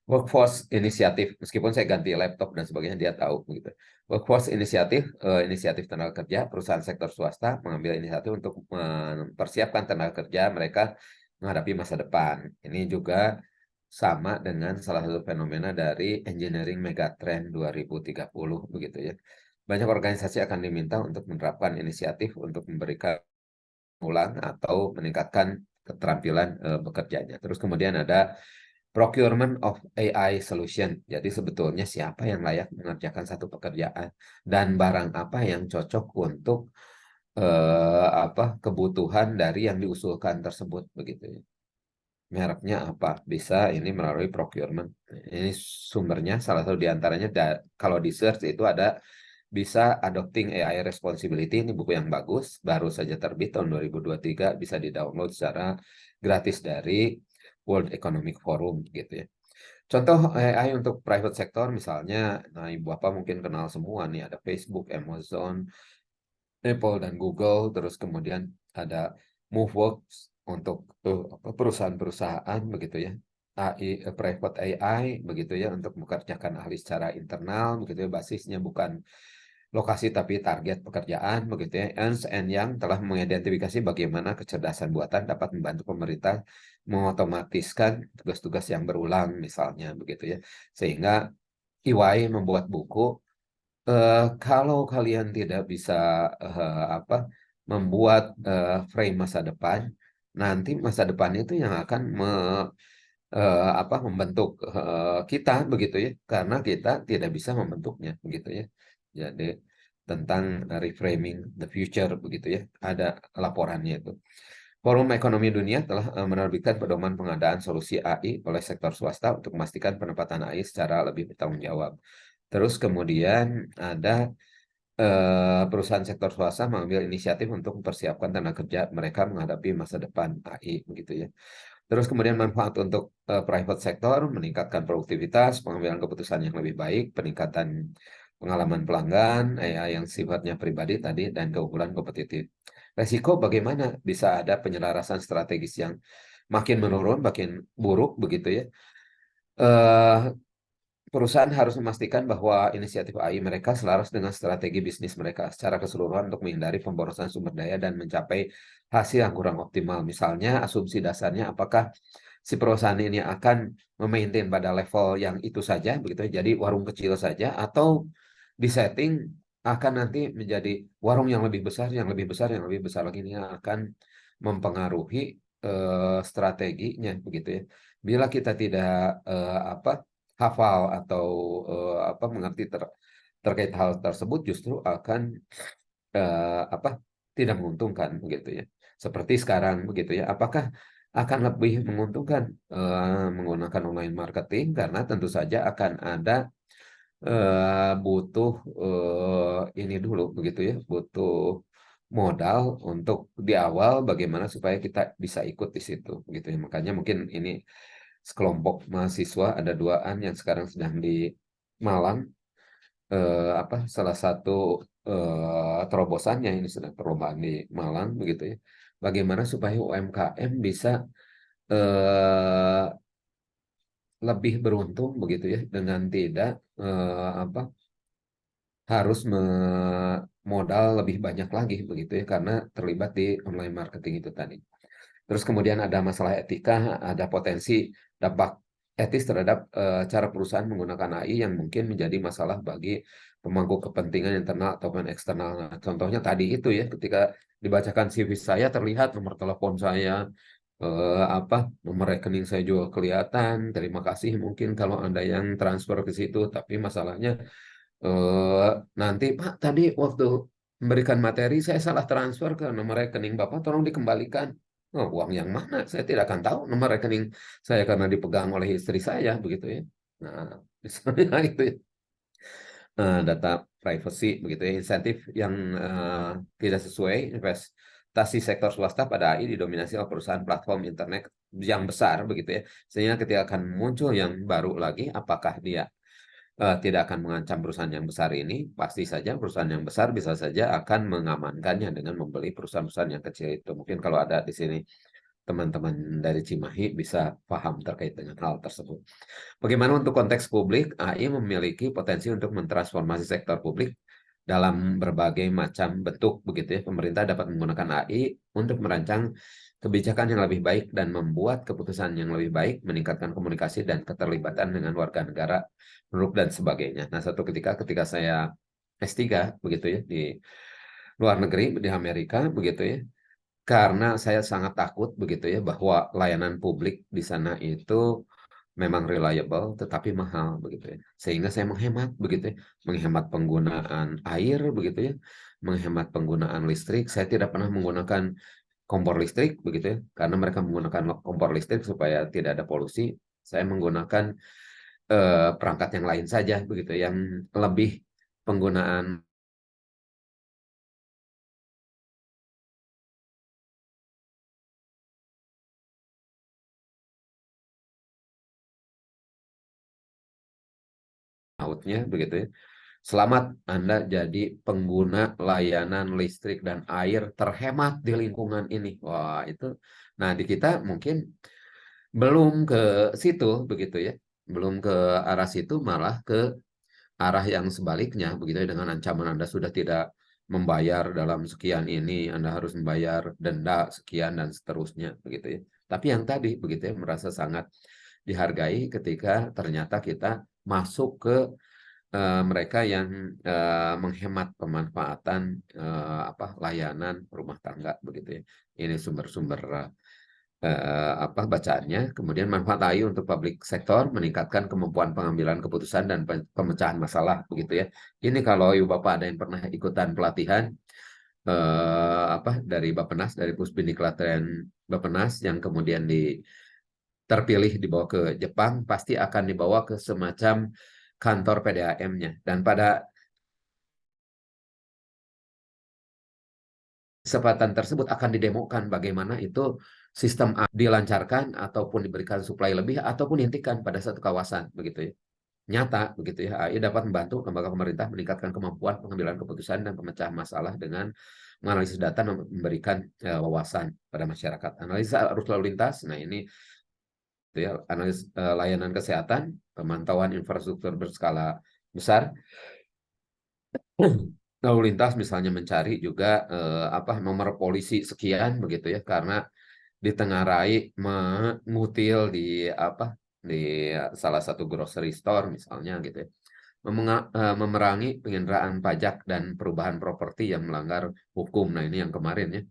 Workforce inisiatif, meskipun saya ganti laptop dan sebagainya, dia tahu, begitu. Workforce inisiatif, inisiatif tenaga kerja, perusahaan sektor swasta mengambil inisiatif untuk mempersiapkan tenaga kerja mereka menghadapi masa depan. Ini juga sama dengan salah satu fenomena dari engineering megatrend 2030, begitu ya. Banyak organisasi akan diminta untuk menerapkan inisiatif untuk memberikan ulang atau meningkatkan keterampilan bekerjanya. Terus kemudian ada procurement of AI solution. Jadi sebetulnya siapa yang layak mengerjakan satu pekerjaan dan barang apa yang cocok untuk kebutuhan dari yang diusulkan tersebut, begitu ya. Mereknya apa? Bisa ini melalui procurement. Ini sumbernya salah satu diantaranya kalau di search itu ada bisa Adopting AI Responsibility. Ini buku yang bagus, baru saja terbit tahun 2023, bisa di-download secara gratis dari World Economic Forum, gitu ya. Contoh AI untuk private sector misalnya, nah Ibu Bapak mungkin kenal semua nih, ada Facebook, Amazon, Apple dan Google, terus kemudian ada Moveworks untuk perusahaan-perusahaan, begitu ya. Private AI, begitu ya, untuk mengerjakan ahli secara internal, begitu ya, basisnya bukan lokasi tapi target pekerjaan, begitu ya. Ernst Young telah mengidentifikasi bagaimana kecerdasan buatan dapat membantu pemerintah mengotomatiskan tugas-tugas yang berulang, misalnya, begitu ya. Sehingga EY membuat buku, kalau kalian tidak bisa membuat frame masa depan, nanti masa depan itu yang akan membentuk kita, begitu ya, karena kita tidak bisa membentuknya, begitu ya. Jadi tentang reframing the future, begitu ya, ada laporannya itu. Forum Ekonomi Dunia telah menerbitkan pedoman pengadaan solusi AI oleh sektor swasta untuk memastikan penempatan AI secara lebih bertanggung jawab. Terus kemudian ada perusahaan sektor swasta mengambil inisiatif untuk mempersiapkan tenaga kerja mereka menghadapi masa depan AI, begitu ya. Terus kemudian manfaat untuk private sector, meningkatkan produktivitas, pengambilan keputusan yang lebih baik, peningkatan pengalaman pelanggan, AI yang sifatnya pribadi tadi, dan keunggulan kompetitif. Resiko bagaimana bisa ada penyelarasan strategis yang makin menurun, makin buruk, begitu ya. Perusahaan harus memastikan bahwa inisiatif AI mereka selaras dengan strategi bisnis mereka secara keseluruhan untuk menghindari pemborosan sumber daya dan mencapai hasil yang kurang optimal. Misalnya, asumsi dasarnya apakah si perusahaan ini akan memaintain pada level yang itu saja, begitu ya, jadi warung kecil saja, atau disetting akan nanti menjadi warung yang lebih besar, yang lebih besar, yang lebih besar lagi, ini akan mempengaruhi strateginya, begitu ya. Bila kita tidak hafal atau mengerti terkait hal tersebut, justru akan tidak menguntungkan, begitu ya. Seperti sekarang, begitu ya. Apakah akan lebih menguntungkan menggunakan online marketing, karena tentu saja akan ada butuh ini dulu, begitu ya, butuh modal untuk di awal bagaimana supaya kita bisa ikut di situ gitu ya. Makanya mungkin ini sekelompok mahasiswa ada duaan yang sekarang sedang di Malang, salah satu terobosannya ini sedang perlombaan di Malang begitu ya. Bagaimana supaya UMKM bisa eh, lebih beruntung begitu ya dengan tidak harus modal lebih banyak lagi begitu ya karena terlibat di online marketing itu tadi. Terus kemudian ada masalah etika, ada potensi dampak etis terhadap cara perusahaan menggunakan AI yang mungkin menjadi masalah bagi pemangku kepentingan internal ataupun eksternal. Nah, contohnya tadi itu ya, ketika dibacakan CV saya terlihat nomor telepon saya, nomor rekening saya juga kelihatan. Terima kasih mungkin kalau Anda yang transfer ke situ, tapi masalahnya eh nanti Pak tadi waktu memberikan materi saya salah transfer ke nomor rekening Bapak, tolong dikembalikan. Oh, uang yang mana? Saya tidak akan tahu nomor rekening saya karena dipegang oleh istri saya begitu ya. Nah, misalnya itu ya. Data privacy begitu ya, insentif yang tidak sesuai investasi sektor swasta pada AI didominasi oleh perusahaan platform internet yang besar begitu ya. Sehingga ketika akan muncul yang baru lagi, apakah dia tidak akan mengancam perusahaan yang besar ini, pasti saja perusahaan yang besar bisa saja akan mengamankannya dengan membeli perusahaan-perusahaan yang kecil itu. Mungkin kalau ada di sini teman-teman dari Cimahi bisa paham terkait dengan hal tersebut. Bagaimana untuk konteks publik, AI memiliki potensi untuk mentransformasi sektor publik dalam berbagai macam bentuk begitu ya. Pemerintah dapat menggunakan AI untuk merancang kebijakan yang lebih baik dan membuat keputusan yang lebih baik, meningkatkan komunikasi dan keterlibatan dengan warga negara, penduduk dan sebagainya. Nah, satu ketika saya S3 begitu ya di luar negeri di Amerika begitu ya. Karena saya sangat takut begitu ya bahwa layanan publik di sana itu memang reliable tetapi mahal begitu ya. Sehingga saya menghemat begitu ya, menghemat penggunaan air begitu ya, menghemat penggunaan listrik. Saya tidak pernah menggunakan kompor listrik begitu ya, karena mereka menggunakan kompor listrik supaya tidak ada polusi. Saya menggunakan perangkat yang lain saja begitu yang lebih penggunaan outnya begitu ya. Selamat Anda jadi pengguna layanan listrik dan air terhemat di lingkungan ini. Wah, itu. Nah, di kita mungkin belum ke situ begitu ya. Belum ke arah situ, malah ke arah yang sebaliknya begitu ya, dengan ancaman Anda sudah tidak membayar dalam sekian ini, Anda harus membayar denda sekian dan seterusnya begitu ya. Tapi yang tadi begitu ya, merasa sangat dihargai ketika ternyata kita masuk ke mereka yang menghemat pemanfaatan layanan rumah tangga begitu ya. Ini sumber-sumber bacaannya. Kemudian manfaat AI untuk publik sektor meningkatkan kemampuan pengambilan keputusan dan pemecahan masalah begitu ya. Ini kalau Ibu Bapak ada yang pernah ikutan pelatihan dari Bappenas, dari Puspindi Klaten Bappenas yang kemudian terpilih dibawa ke Jepang, pasti akan dibawa ke semacam kantor PDAM-nya. Dan pada kesempatan tersebut akan didemokan bagaimana itu sistem dilancarkan ataupun diberikan suplai lebih ataupun dihentikan pada satu kawasan begitu ya. Nyata begitu ya. AI dapat membantu lembaga pemerintah meningkatkan kemampuan pengambilan keputusan dan pemecahan masalah dengan menganalisis data dan memberikan wawasan pada masyarakat. Analisa arus lalu lintas. Nah, ini ya, analis layanan kesehatan, pemantauan infrastruktur berskala besar, lalu lintas misalnya mencari juga nomor polisi sekian begitu ya, karena ditengarai mengutil di di salah satu grocery store misalnya gitu ya. Memerangi pengenderaan pajak dan perubahan properti yang melanggar hukum. Nah, ini yang kemarin ya,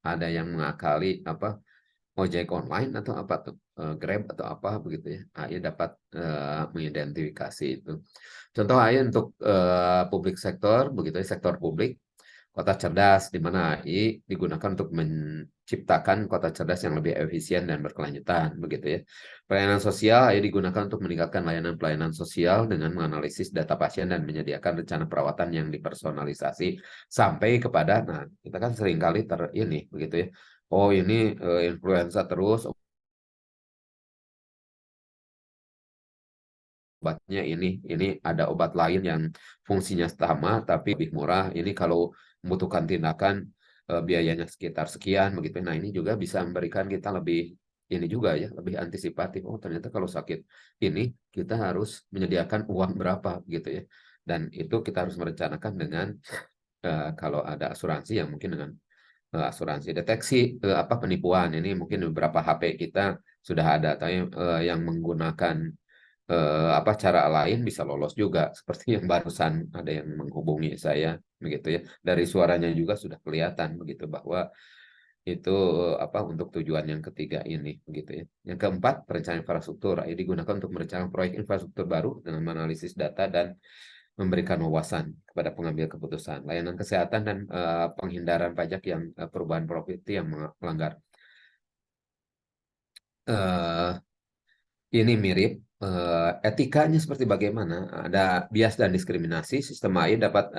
ada yang mengakali ojek online atau apa tuh, Grab atau apa begitu ya. AI dapat mengidentifikasi itu. Contoh AI untuk publik sektor begitu ya, sektor publik, kota cerdas di mana AI digunakan untuk ciptakan kota cerdas yang lebih efisien dan berkelanjutan, begitu ya. Pelayanan sosial ayo digunakan untuk meningkatkan layanan pelayanan sosial dengan menganalisis data pasien dan menyediakan rencana perawatan yang dipersonalisasi sampai kepada, nah kita kan seringkali ini, begitu ya. Oh ini influenza terus, obatnya ini ada obat lain yang fungsinya sama tapi lebih murah. Ini kalau membutuhkan tindakan biayanya sekitar sekian begitu. Nah, ini juga bisa memberikan kita lebih ini juga ya, lebih antisipatif. Oh, ternyata kalau sakit ini kita harus menyediakan uang berapa gitu ya. Dan itu kita harus merencanakan dengan kalau ada asuransi yang mungkin dengan asuransi deteksi apa penipuan. Ini mungkin beberapa HP kita sudah ada atau yang menggunakan apa cara lain bisa lolos juga seperti yang barusan ada yang menghubungi saya begitu ya, dari suaranya juga sudah kelihatan begitu bahwa itu apa untuk tujuan yang ketiga ini begitu ya. Yang keempat, perencanaan infrastruktur ini digunakan untuk merencanakan proyek infrastruktur baru dengan menganalisis data dan memberikan wawasan kepada pengambil keputusan. Layanan kesehatan dan penghindaran pajak yang perubahan properti yang melanggar. Eh, ini mirip etikanya seperti bagaimana ada bias dan diskriminasi. Sistem AI dapat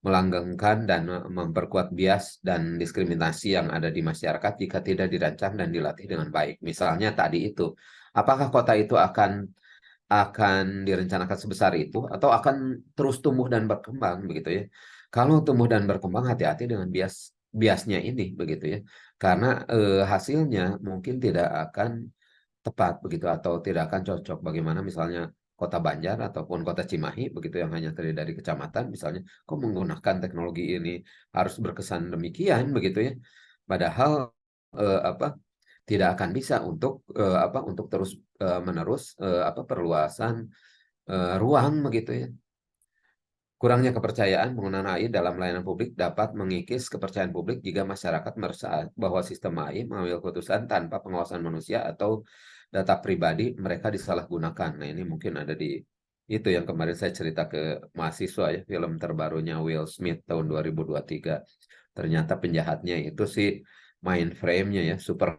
melanggengkan dan memperkuat bias dan diskriminasi yang ada di masyarakat jika tidak dirancang dan dilatih dengan baik. Misalnya tadi itu, apakah kota itu akan direncanakan sebesar itu atau akan terus tumbuh dan berkembang begitu ya. Kalau tumbuh dan berkembang, hati-hati dengan biasnya ini begitu ya. Karena hasilnya mungkin tidak akan tepat begitu atau tidak akan cocok. Bagaimana misalnya Kota Banjar ataupun Kota Cimahi begitu yang hanya terdiri dari kecamatan misalnya, kok menggunakan teknologi ini harus berkesan demikian begitu ya. Padahal apa tidak akan bisa untuk apa untuk terus menerus apa perluasan ruang begitu ya. Kurangnya kepercayaan penggunaan AI dalam layanan publik dapat mengikis kepercayaan publik jika masyarakat merasa bahwa sistem AI mengambil keputusan tanpa pengawasan manusia atau data pribadi mereka disalahgunakan. Nah, ini mungkin ada di itu yang kemarin saya cerita ke mahasiswa ya, film terbarunya Will Smith tahun 2023. Ternyata penjahatnya itu si mainframe-nya ya, super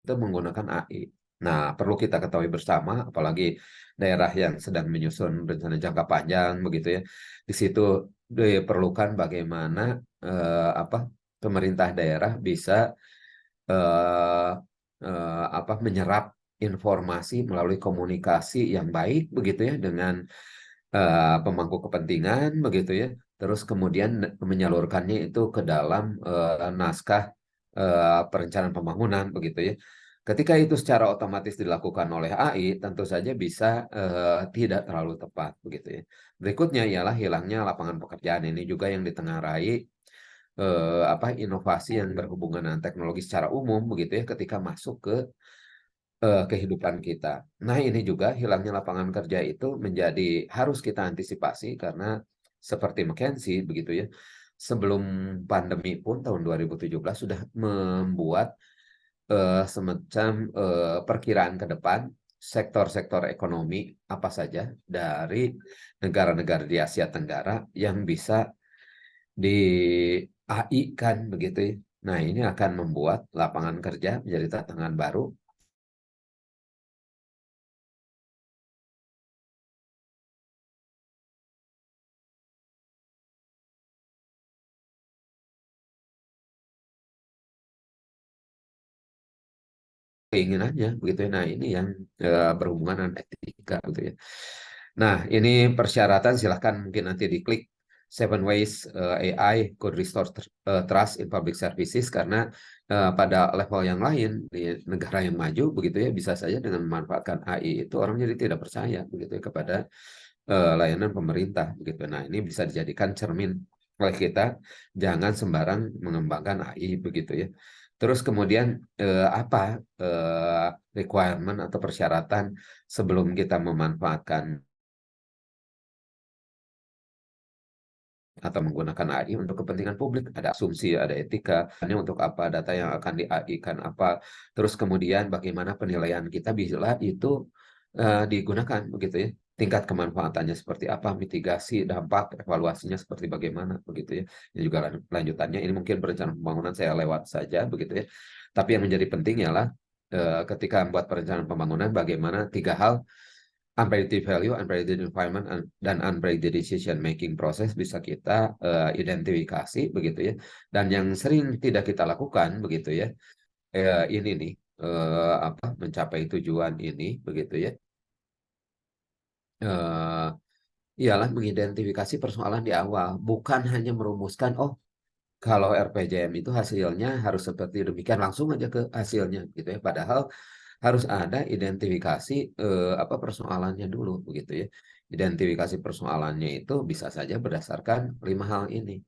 itu menggunakan AI. Nah, perlu kita ketahui bersama, apalagi daerah yang sedang menyusun rencana jangka panjang, begitu ya. Di situ diperlukan bagaimana apa pemerintah daerah bisa eh, apa menyerap informasi melalui komunikasi yang baik, begitu ya, dengan pemangku kepentingan, begitu ya. Terus kemudian menyalurkannya itu ke dalam naskah perencanaan pembangunan begitu ya. Ketika itu secara otomatis dilakukan oleh AI, tentu saja bisa tidak terlalu tepat begitu ya. Berikutnya ialah hilangnya lapangan pekerjaan, ini juga yang ditengarai apa inovasi yang berhubungan dengan teknologi secara umum begitu ya ketika masuk ke kehidupan kita. Nah, ini juga hilangnya lapangan kerja itu menjadi harus kita antisipasi karena seperti McKinsey begitu ya. Sebelum pandemi pun tahun 2017 sudah membuat semacam perkiraan ke depan sektor-sektor ekonomi apa saja dari negara-negara di Asia Tenggara yang bisa di AI kan begitu ya. Nah, ini akan membuat lapangan kerja menjadi tantangan baru. Keinginannya begitu ya. Nah, ini yang berhubungan dengan etika gitu ya. Nah, ini persyaratan silahkan mungkin nanti diklik 7 ways AI could restore trust in public services karena pada level yang lain di negara yang maju begitu ya bisa saja dengan memanfaatkan AI itu orang jadi tidak percaya begitu ya kepada layanan pemerintah begitu. Nah, ini bisa dijadikan cermin oleh kita, jangan sembarang mengembangkan AI begitu ya. Terus kemudian apa requirement atau persyaratan sebelum kita memanfaatkan atau menggunakan AI untuk kepentingan publik. Ada asumsi, ada etika, ini untuk apa, data yang akan di AI-kan apa, terus kemudian bagaimana penilaian kita bila itu digunakan begitu ya. Tingkat kemanfaatannya seperti apa, mitigasi, dampak, evaluasinya seperti bagaimana begitu ya. Ini juga lanjutannya, ini mungkin perencanaan pembangunan saya lewat saja begitu ya. Tapi yang menjadi penting ialah ketika membuat perencanaan pembangunan bagaimana 3 hal, unpredicted value, unpredicted environment, dan unpredicted decision making proses bisa kita identifikasi begitu ya. Dan yang sering tidak kita lakukan begitu ya, ini nih apa, mencapai tujuan ini begitu ya. Ialah mengidentifikasi persoalan di awal, bukan hanya merumuskan, oh kalau RPJM itu hasilnya harus seperti demikian, langsung aja ke hasilnya gitu ya. Padahal harus ada identifikasi apa persoalannya dulu begitu ya. Identifikasi persoalannya itu bisa saja berdasarkan 5 hal ini.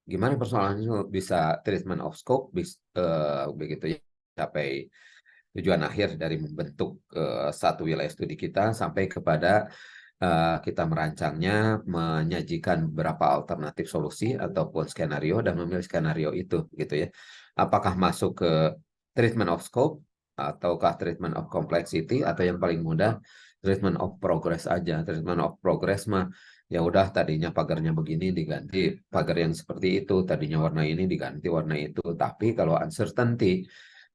Gimana persoalannya bisa treatment of scope begitu ya, sampai tujuan akhir dari membentuk satu wilayah studi kita sampai kepada kita merancangnya, menyajikan beberapa alternatif solusi ataupun skenario dan memilih skenario itu gitu ya. Apakah masuk ke treatment of scope ataukah treatment of complexity, atau yang paling mudah treatment of progress aja. Treatment of progress mah ya udah, tadinya pagarnya begini diganti pagar yang seperti itu, tadinya warna ini diganti warna itu. Tapi kalau uncertainty,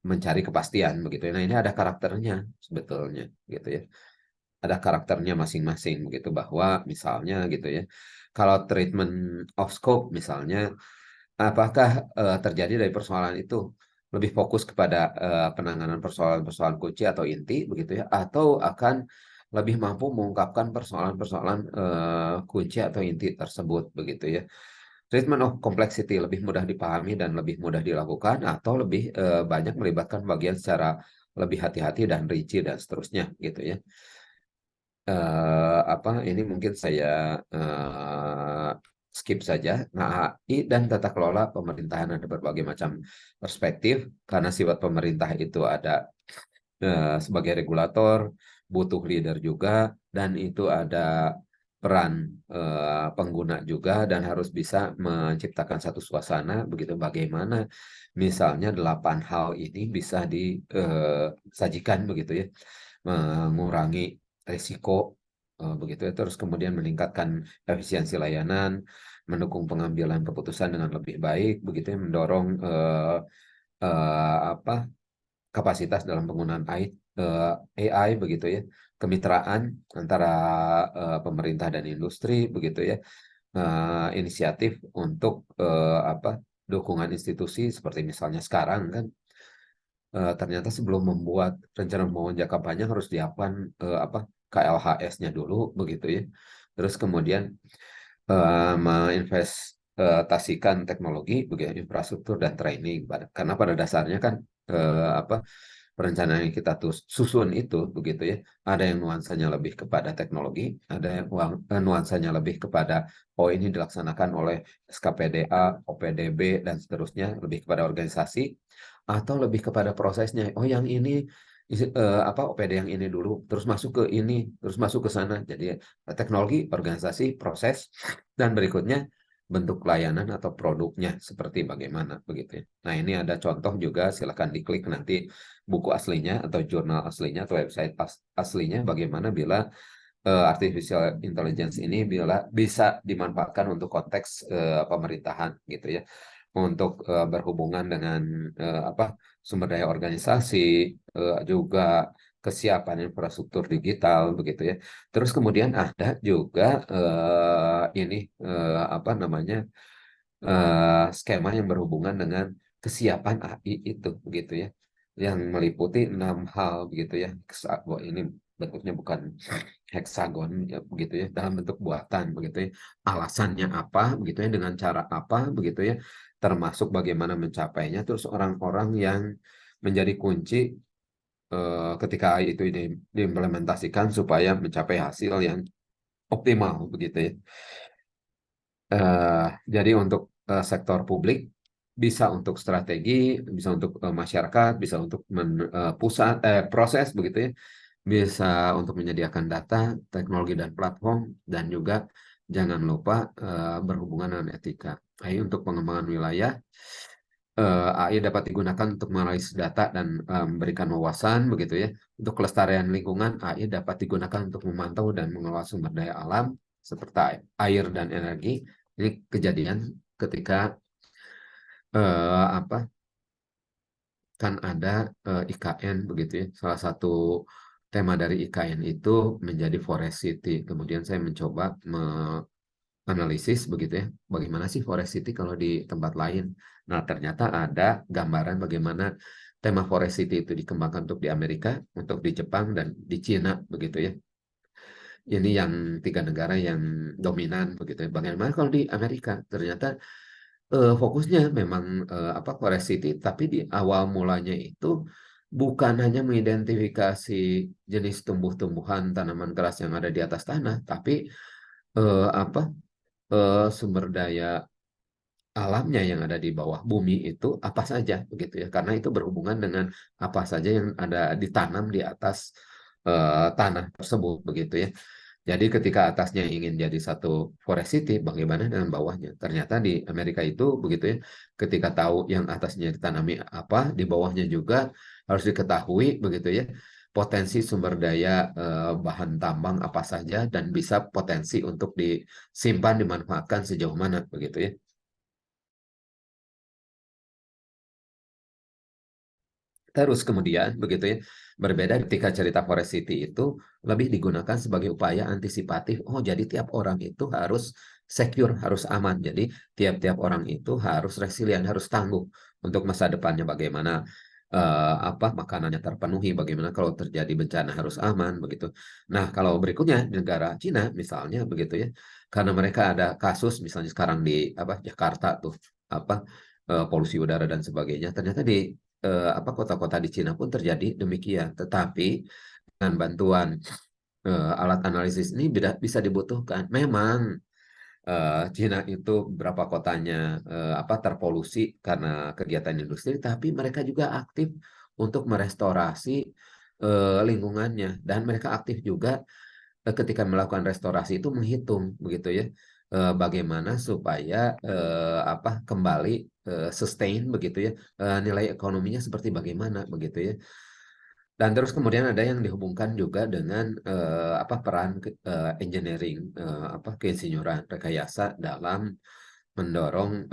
mencari kepastian begitu ya. Nah, ini ada karakternya sebetulnya gitu ya. Ada karakternya masing-masing begitu, bahwa misalnya gitu ya, kalau treatment of scope misalnya, apakah terjadi dari persoalan itu lebih fokus kepada penanganan persoalan-persoalan kunci atau inti begitu ya, atau akan lebih mampu mengungkapkan persoalan-persoalan kunci atau inti tersebut begitu ya. Treatment of complexity lebih mudah dipahami dan lebih mudah dilakukan, atau lebih banyak melibatkan bagian secara lebih hati-hati dan rinci dan seterusnya gitu ya. Apa ini mungkin saya skip saja. Nah, AI dan tata kelola pemerintahan ada berbagai macam perspektif, karena sifat pemerintah itu ada sebagai regulator, butuh leader juga, dan itu ada peran pengguna juga, dan harus bisa menciptakan satu suasana begitu, bagaimana misalnya 8 hal ini bisa disajikan begitu ya, mengurangi risiko begitu ya, terus kemudian meningkatkan efisiensi layanan, mendukung pengambilan keputusan dengan lebih baik begitu ya, mendorong apa kapasitas dalam penggunaan AI begitu ya, kemitraan antara pemerintah dan industri begitu ya, inisiatif untuk apa dukungan institusi, seperti misalnya sekarang kan ternyata sebelum membuat rencana pembangunan jangka panjang harus diapakan apa KLHS-nya dulu begitu ya, terus kemudian menginvestasikan teknologi, begitu, infrastruktur dan training, karena pada dasarnya kan apa perencanaan yang kita susun itu begitu ya, ada yang nuansanya lebih kepada teknologi, ada yang nuansanya lebih kepada oh ini dilaksanakan oleh SKPDA, OPDB dan seterusnya, lebih kepada organisasi, atau lebih kepada prosesnya. Oh yang ini apa OPD yang ini dulu, terus masuk ke ini, terus masuk ke sana. Jadi teknologi, organisasi, proses, dan berikutnya bentuk layanan atau produknya seperti bagaimana begitu ya. Nah, ini ada contoh juga, silakan diklik nanti buku aslinya atau jurnal aslinya atau website aslinya, bagaimana bila artificial intelligence ini bila bisa dimanfaatkan untuk konteks pemerintahan gitu ya, untuk berhubungan dengan apa sumber daya organisasi, juga kesiapan infrastruktur digital begitu ya. Terus kemudian ada juga ini apa namanya skema yang berhubungan dengan kesiapan AI itu begitu ya, yang meliputi 6 hal begitu ya. Ini bentuknya bukan heksagon ya begitu ya, dalam bentuk buatan begitu ya. Alasannya apa begitu ya, dengan cara apa begitu ya, termasuk bagaimana mencapainya, terus orang-orang yang menjadi kunci ketika itu diimplementasikan supaya mencapai hasil yang optimal begitu ya. Jadi untuk sektor publik bisa untuk strategi, bisa untuk masyarakat, bisa untuk pusat proses begitu ya, bisa untuk menyediakan data, teknologi dan platform, dan juga jangan lupa berhubungan dengan etika. AI untuk pengembangan wilayah, AI dapat digunakan untuk menganalisis data dan memberikan wawasan begitu ya. Untuk kelestarian lingkungan, AI dapat digunakan untuk memantau dan mengelola sumber daya alam seperti air dan energi. Ini kejadian ketika apa kan ada IKN begitu ya. Salah satu tema dari IKN itu menjadi Forest City. Kemudian saya mencoba analisis begitu ya, bagaimana sih Forest City kalau di tempat lain. Nah, ternyata ada gambaran bagaimana tema Forest City itu dikembangkan untuk di Amerika, untuk di Jepang, dan di Cina begitu ya. Ini yang 3 negara yang dominan begitu ya. Bagaimana kalau di Amerika? Ternyata fokusnya memang apa Forest City, tapi di awal mulanya itu bukan hanya mengidentifikasi jenis tumbuh-tumbuhan tanaman keras yang ada di atas tanah, tapi apa sumber daya alamnya yang ada di bawah bumi itu apa saja begitu ya, karena itu berhubungan dengan apa saja yang ada ditanam di atas tanah tersebut begitu ya. Jadi ketika atasnya ingin jadi satu forest city, bagaimana dengan bawahnya? Ternyata di Amerika itu begitu ya, ketika tahu yang atasnya ditanami apa, di bawahnya juga harus diketahui begitu ya, potensi sumber daya bahan tambang apa saja dan bisa potensi untuk disimpan dimanfaatkan sejauh mana begitu ya. Terus kemudian begitu ya, berbeda ketika cerita Forest City itu lebih digunakan sebagai upaya antisipatif. Oh, jadi tiap orang itu harus secure, harus aman. Jadi tiap-tiap orang itu harus resilient, harus tangguh untuk masa depannya bagaimana apa makanannya terpenuhi, bagaimana kalau terjadi bencana harus aman begitu. Nah, kalau berikutnya di negara Cina misalnya begitu ya. Karena mereka ada kasus misalnya sekarang di apa Jakarta tuh apa polusi udara dan sebagainya. Ternyata di apa kota-kota di Cina pun terjadi demikian. Tetapi dengan bantuan alat analisis ini bisa dibutuhkan. Memang Cina itu berapa kotanya apa terpolusi karena kegiatan industri, tapi mereka juga aktif untuk merestorasi lingkungannya dan mereka aktif juga ketika melakukan restorasi itu menghitung begitu ya bagaimana supaya apa kembali sustain begitu ya nilai ekonominya seperti bagaimana begitu ya. Dan terus kemudian ada yang dihubungkan juga dengan apa peran engineering apa keinsinyuran rekayasa dalam mendorong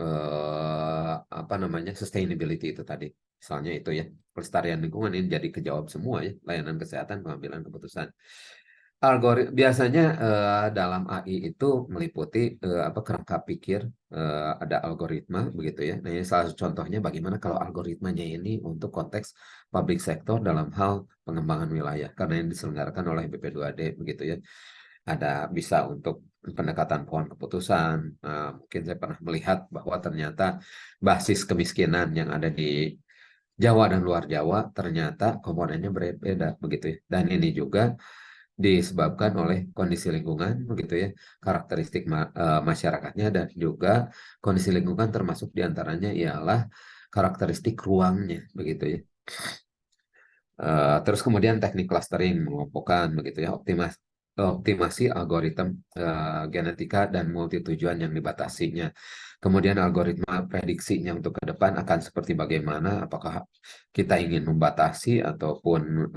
apa namanya sustainability itu tadi. Misalnya itu ya, pelestarian lingkungan ini jadi kejawab semua ya, layanan kesehatan, pengambilan keputusan. Biasanya dalam AI itu meliputi apa kerangka pikir, ada algoritma begitu ya. Nah, ini salah satu contohnya bagaimana kalau algoritmanya ini untuk konteks public sector dalam hal pengembangan wilayah karena yang diselenggarakan oleh BP2D begitu ya. Ada bisa untuk pendekatan pohon keputusan. Mungkin saya pernah melihat bahwa ternyata basis kemiskinan yang ada di Jawa dan luar Jawa ternyata komponennya berbeda begitu ya. Dan ini juga disebabkan oleh kondisi lingkungan begitu ya, karakteristik masyarakatnya dan juga kondisi lingkungan termasuk diantaranya ialah karakteristik ruangnya begitu ya. Terus kemudian teknik clustering mengelompokkan begitu ya, optimasi algoritma genetika dan multitujuan yang dibatasinya. Kemudian algoritma prediksinya untuk ke depan akan seperti bagaimana, apakah kita ingin membatasi ataupun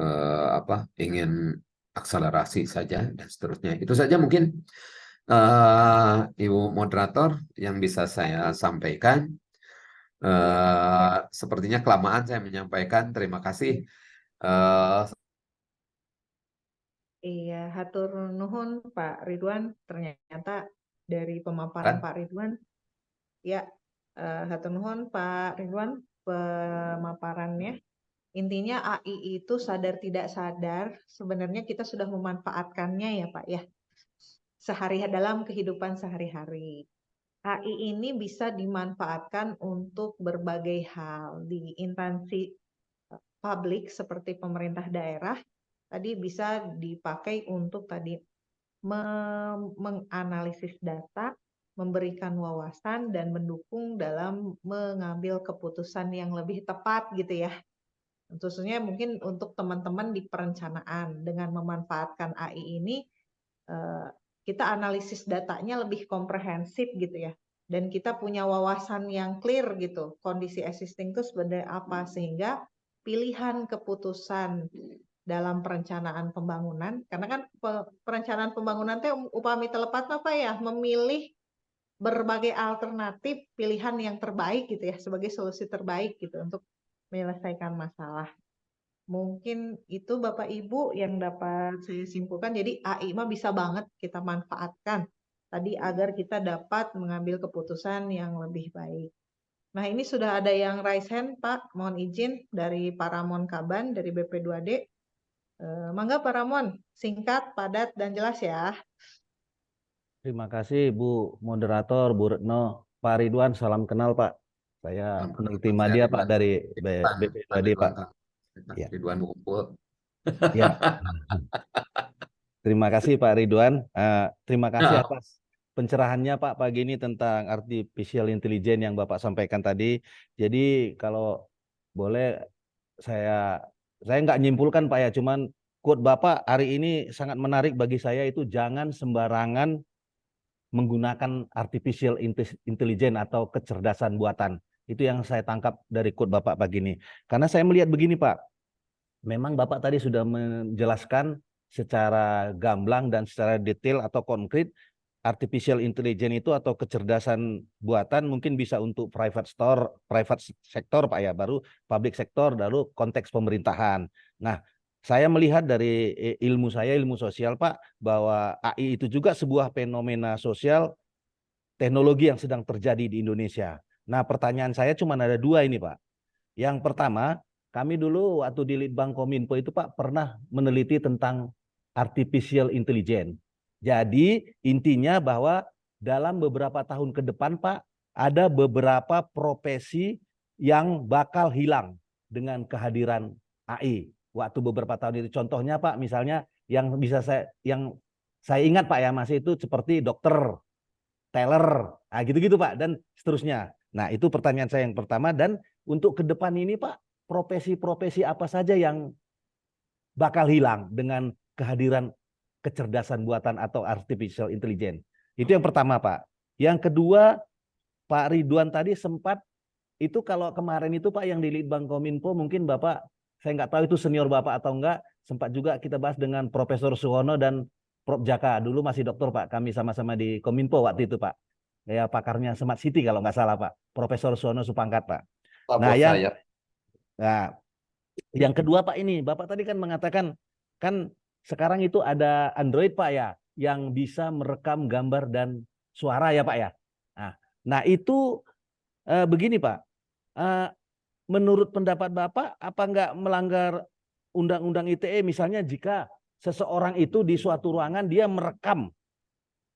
apa ingin akselerasi saja dan seterusnya. Itu saja mungkin Ibu moderator yang bisa saya sampaikan. Sepertinya kelamaan saya menyampaikan. Terima kasih. Iya, hatur nuhun Pak Ridwan. Ternyata dari pemaparan Kan? Pak Ridwan, ya, hatur nuhun Pak Ridwan pemaparannya. Intinya AI itu sadar tidak sadar, sebenarnya kita sudah memanfaatkannya ya Pak ya, sehari dalam kehidupan sehari-hari. AI ini bisa dimanfaatkan untuk berbagai hal di instansi publik seperti pemerintah daerah. Tadi bisa dipakai untuk tadi menganalisis data, memberikan wawasan dan mendukung dalam mengambil keputusan yang lebih tepat gitu ya. Khususnya mungkin untuk teman-teman di perencanaan dengan memanfaatkan AI ini kita analisis datanya lebih komprehensif gitu ya. Dan kita punya wawasan yang clear gitu, kondisi existing itu sebenarnya apa, sehingga pilihan keputusan dalam perencanaan pembangunan, karena kan perencanaan pembangunan itu upami telepat apa ya, memilih berbagai alternatif pilihan yang terbaik gitu ya, sebagai solusi terbaik gitu untuk menyelesaikan masalah. Mungkin itu Bapak Ibu yang dapat saya simpulkan. Jadi AI mah bisa banget kita manfaatkan tadi agar kita dapat mengambil keputusan yang lebih baik. Nah, ini sudah ada yang raise hand, Pak. Mohon izin dari Pak Ramon Kaban dari BP2D. Mangga Pak Ramon, singkat, padat, dan jelas ya. Terima kasih Bu Moderator, Bu Retno, Pak Ridwan, salam kenal Pak. Saya peneliti media Pak dari BP2D Pak. Ya. Ridwan Kumpul. Ya. Terima kasih Pak Ridwan. Terima kasih atas pencerahannya Pak pagi ini tentang artificial intelligence yang Bapak sampaikan tadi. Jadi kalau boleh saya nggak nyimpulkan Pak ya, cuman quote Bapak hari ini sangat menarik bagi saya, itu jangan sembarangan menggunakan artificial intelligence atau kecerdasan buatan. Itu yang saya tangkap dari quote Bapak pagi ini. Karena saya melihat begini Pak, memang Bapak tadi sudah menjelaskan secara gamblang dan secara detail atau konkret artificial intelligence itu atau kecerdasan buatan mungkin bisa untuk private sector Pak ya, baru public sector, baru konteks pemerintahan. Nah, saya melihat dari ilmu saya, ilmu sosial Pak, bahwa AI itu juga sebuah fenomena sosial teknologi yang sedang terjadi di Indonesia. Nah, pertanyaan saya cuma ada dua ini Pak. Yang pertama, kami dulu waktu di Litbangkominfo itu Pak pernah meneliti tentang artificial intelligence. Jadi intinya bahwa dalam beberapa tahun ke depan Pak, ada beberapa profesi yang bakal hilang dengan kehadiran AI. Waktu beberapa tahun itu, contohnya Pak, misalnya yang saya ingat Pak ya, masih itu seperti dokter, teller, gitu-gitu Pak, dan seterusnya. Nah, itu pertanyaan saya yang pertama. Dan untuk ke depan ini Pak, profesi-profesi apa saja yang bakal hilang dengan kehadiran kecerdasan buatan atau artificial intelligence? Itu yang pertama Pak. Yang kedua, Pak Ridwan tadi sempat, itu kalau kemarin itu Pak yang di Litbangkominfo, mungkin Bapak, saya nggak tahu itu senior Bapak atau enggak, sempat juga kita bahas dengan Profesor Suwono dan Prof. Jaka, dulu masih dokter Pak, kami sama-sama di Kominfo waktu itu Pak. Ya, pakarnya Smart City kalau nggak salah Pak, Profesor Suwono Supangkat Pak. Nah, yang kedua Pak, ini Bapak tadi kan mengatakan kan sekarang itu ada Android Pak ya, yang bisa merekam gambar dan suara ya Pak ya. Nah itu begini Pak, menurut pendapat Bapak, apa nggak melanggar Undang-Undang ITE misalnya jika seseorang itu di suatu ruangan dia merekam,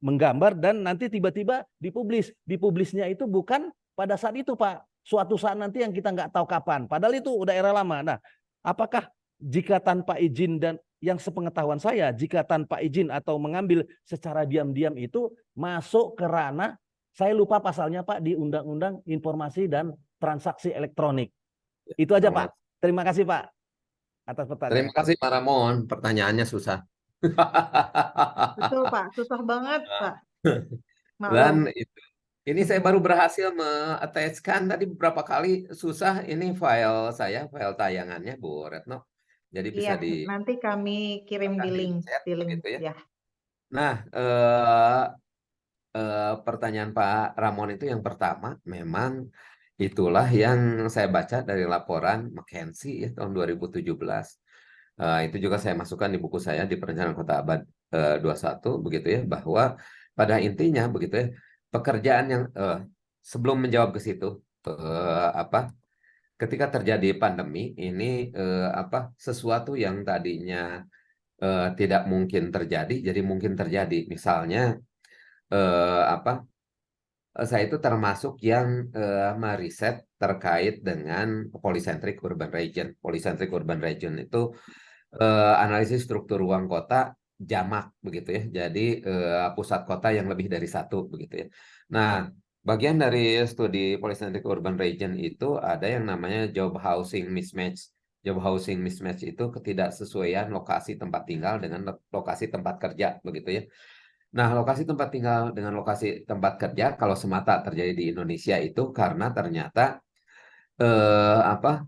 menggambar, dan nanti tiba-tiba dipublis. Dipublisnya itu bukan pada saat itu Pak, suatu saat nanti yang kita nggak tahu kapan, padahal itu udah era lama. Nah, apakah jika tanpa izin, dan yang sepengetahuan saya, jika tanpa izin atau mengambil secara diam-diam itu masuk ke ranah, saya lupa pasalnya Pak, di Undang-Undang Informasi dan Transaksi Elektronik. Itu aja Pak. Terima kasih Pak atas pertanyaan. Terima kasih Pak Ramon, pertanyaannya susah. Betul Pak, susah banget Pak. Dan ini saya baru berhasil me-attachkan tadi beberapa kali, susah ini file saya, file tayangannya Bu Retno. Jadi bisa nanti kami kirim di link, gitu ya. ya. Nah, pertanyaan Pak Ramon itu yang pertama, memang itulah yang saya baca dari laporan McKinsey ya tahun 2017. Itu juga saya masukkan di buku saya di Perencanaan Kota Abad 21 begitu ya, bahwa pada intinya begitu ya, pekerjaan yang sebelum menjawab ke situ ketika terjadi pandemi ini sesuatu yang tadinya tidak mungkin terjadi jadi mungkin terjadi. Misalnya saya itu termasuk yang meriset terkait dengan polycentric urban region. Polycentric urban region itu analisis struktur ruang kota jamak begitu ya. Jadi pusat kota yang lebih dari satu begitu ya. Nah, bagian dari studi polycentric urban region itu ada yang namanya job housing mismatch. Job housing mismatch itu ketidaksesuaian lokasi tempat tinggal dengan lokasi tempat kerja begitu ya. Nah, lokasi tempat tinggal dengan lokasi tempat kerja kalau semata terjadi di Indonesia itu karena ternyata apa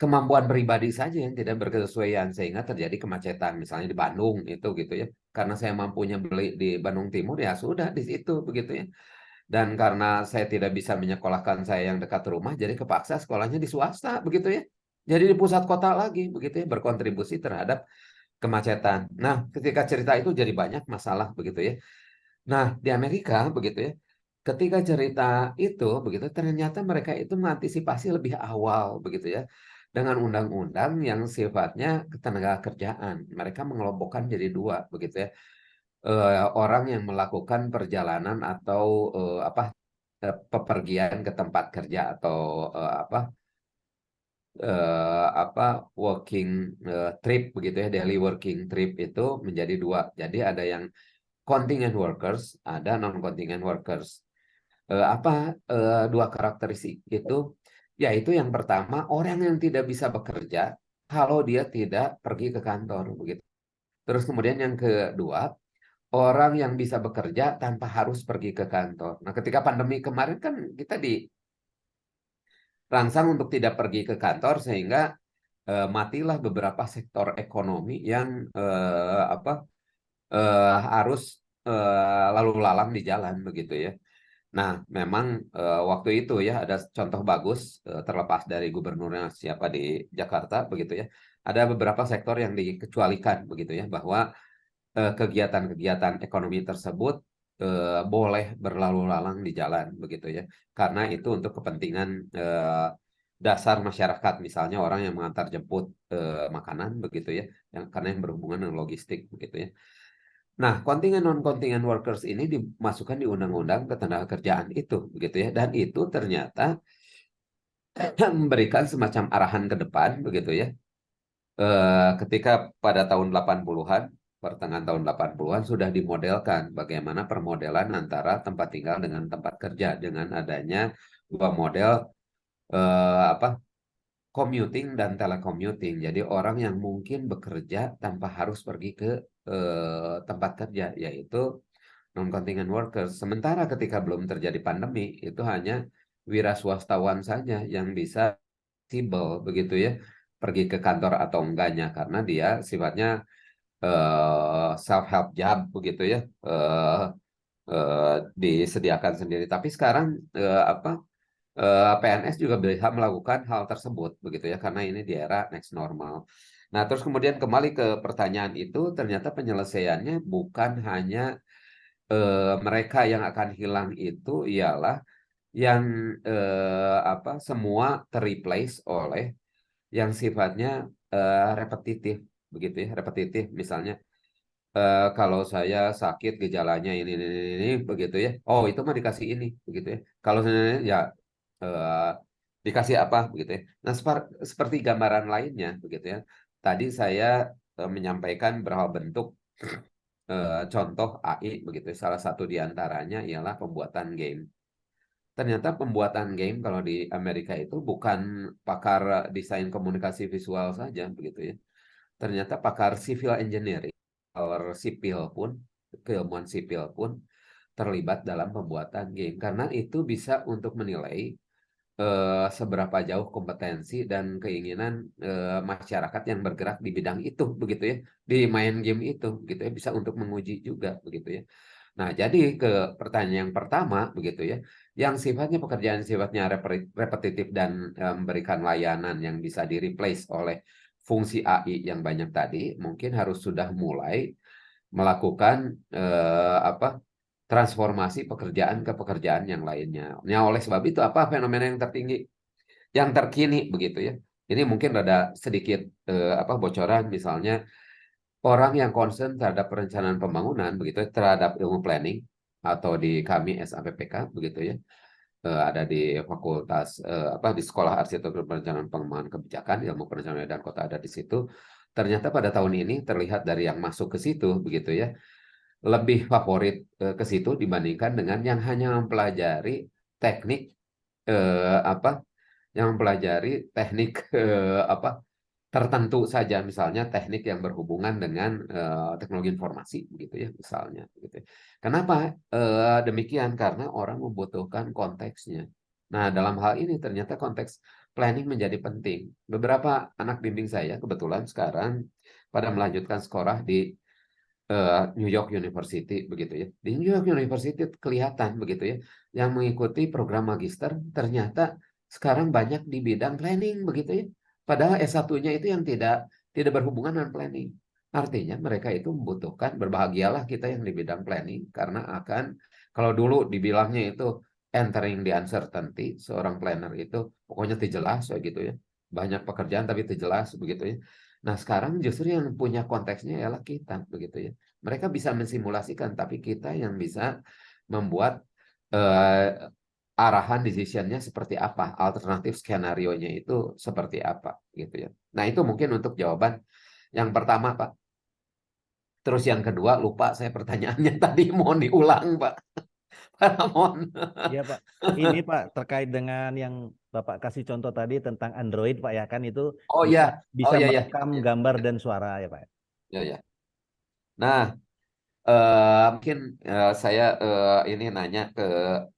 kemampuan pribadi saja yang tidak berkesesuaian sehingga terjadi kemacetan misalnya di Bandung itu gitu ya. Karena saya mampunya beli di Bandung Timur ya sudah di situ begitu ya. Dan karena saya tidak bisa menyekolahkan saya yang dekat rumah, jadi kepaksa sekolahnya di swasta, begitu ya. Jadi di pusat kota lagi, begitu ya, berkontribusi terhadap kemacetan. Nah, ketika cerita itu jadi banyak masalah, begitu ya. Nah, di Amerika, begitu ya, ketika cerita itu, begitu, ternyata mereka itu mengantisipasi lebih awal, begitu ya, dengan undang-undang yang sifatnya ketenaga kerjaan. Mereka mengelompokkan jadi dua, begitu ya. Orang yang melakukan perjalanan atau pepergian ke tempat kerja atau working trip begitu ya, daily working trip itu menjadi dua. Jadi ada yang contingent workers, ada non contingent workers. Dua karakteristik itu? Yaitu yang pertama orang yang tidak bisa bekerja kalau dia tidak pergi ke kantor begitu. Terus kemudian yang kedua, orang yang bisa bekerja tanpa harus pergi ke kantor. Nah, ketika pandemi kemarin kan kita dirangsang untuk tidak pergi ke kantor sehingga matilah beberapa sektor ekonomi yang harus lalu lalang di jalan begitu ya. Nah, memang waktu itu ya ada contoh bagus terlepas dari gubernurnya siapa di Jakarta begitu ya. Ada beberapa sektor yang dikecualikan begitu ya bahwa kegiatan-kegiatan ekonomi tersebut boleh berlalu lalang di jalan begitu ya karena itu untuk kepentingan dasar masyarakat misalnya orang yang mengantar jemput makanan begitu ya yang karena yang berhubungan dengan logistik begitu ya. Nah, kontingen non kontingen workers ini dimasukkan di undang-undang ketenagakerjaan itu begitu ya dan itu ternyata memberikan semacam arahan ke depan begitu ya. Ketika pada tahun 80-an, pertengahan tahun 80-an sudah dimodelkan bagaimana permodelan antara tempat tinggal dengan tempat kerja dengan adanya dua model apa commuting dan telecommuting. Jadi orang yang mungkin bekerja tanpa harus pergi ke tempat kerja yaitu non contingent workers. Sementara ketika belum terjadi pandemi itu hanya wira swastawan saja yang bisa fleksibel begitu ya pergi ke kantor atau enggaknya karena dia sifatnya self help job begitu ya disediakan sendiri. Tapi sekarang PNS juga bisa melakukan hal tersebut begitu ya karena ini di era next normal. Nah, terus kemudian kembali ke pertanyaan itu ternyata penyelesaiannya bukan hanya mereka yang akan hilang itu ialah yang semua terreplace oleh yang sifatnya repetitif begitu ya repetitif misalnya kalau saya sakit gejalanya ini begitu ya oh itu mah dikasih ini begitu ya kalau saya ya eh, dikasih apa begitu ya nah seperti gambaran lainnya begitu ya tadi saya menyampaikan beberapa bentuk contoh AI begitu ya. Salah satu diantaranya ialah pembuatan game. Ternyata pembuatan game kalau di Amerika itu bukan pakar desain komunikasi visual saja begitu ya. Ternyata pakar civil engineering, pakar sipil pun, keilmuan sipil pun terlibat dalam pembuatan game karena itu bisa untuk menilai seberapa jauh kompetensi dan keinginan masyarakat yang bergerak di bidang itu begitu ya di main game itu gitu ya bisa untuk menguji juga begitu ya. Nah, jadi ke pertanyaan yang pertama begitu ya, yang sifatnya pekerjaan sifatnya repetitif dan memberikan layanan yang bisa di-replace oleh fungsi AI yang banyak tadi, mungkin harus sudah mulai melakukan transformasi pekerjaan ke pekerjaan yang lainnya. Nah, oleh sebab itu apa fenomena yang tertinggi, yang terkini begitu ya. Ini mungkin ada sedikit bocoran misalnya orang yang concern terhadap perencanaan pembangunan begitu terhadap ilmu planning atau di kami SAPPK begitu ya ada di fakultas di sekolah arsitektur perencanaan pengembangan kebijakan ilmu perencanaan dan kota ada di situ ternyata pada tahun ini terlihat dari yang masuk ke situ begitu ya lebih favorit ke situ dibandingkan dengan yang hanya mempelajari teknik yang mempelajari teknik tertentu saja, misalnya teknik yang berhubungan dengan teknologi informasi, begitu ya, misalnya. Gitu. Kenapa demikian? Karena orang membutuhkan konteksnya. Nah, dalam hal ini ternyata konteks planning menjadi penting. Beberapa anak bimbing saya kebetulan sekarang pada melanjutkan sekolah di New York University, begitu ya. Di New York University kelihatan begitu ya, yang mengikuti program magister ternyata sekarang banyak di bidang planning, begitu ya. Padahal S1-nya itu yang tidak berhubungan dengan planning. Artinya mereka itu membutuhkan, berbahagialah kita yang di bidang planning, karena akan, kalau dulu dibilangnya itu entering the uncertainty, seorang planner itu pokoknya tidak jelas gitu ya. Banyak pekerjaan tapi tidak jelas, begitu ya. Nah, sekarang justru yang punya konteksnya ialah kita, begitu ya. Mereka bisa mensimulasikan, tapi kita yang bisa membuat arahan decision-nya seperti apa, alternatif skenario-nya itu seperti apa, gitu ya. Nah, itu mungkin untuk jawaban yang pertama, Pak. Terus yang kedua, lupa saya pertanyaannya tadi, mohon diulang, Pak. Mohon. Iya Pak, ini Pak terkait dengan yang Bapak kasih contoh tadi tentang Android Pak ya, kan itu Oh bisa ya, bisa ya. merekam gambar dan suara ya Pak. Ya, ya. Nah, mungkin saya ini nanya ke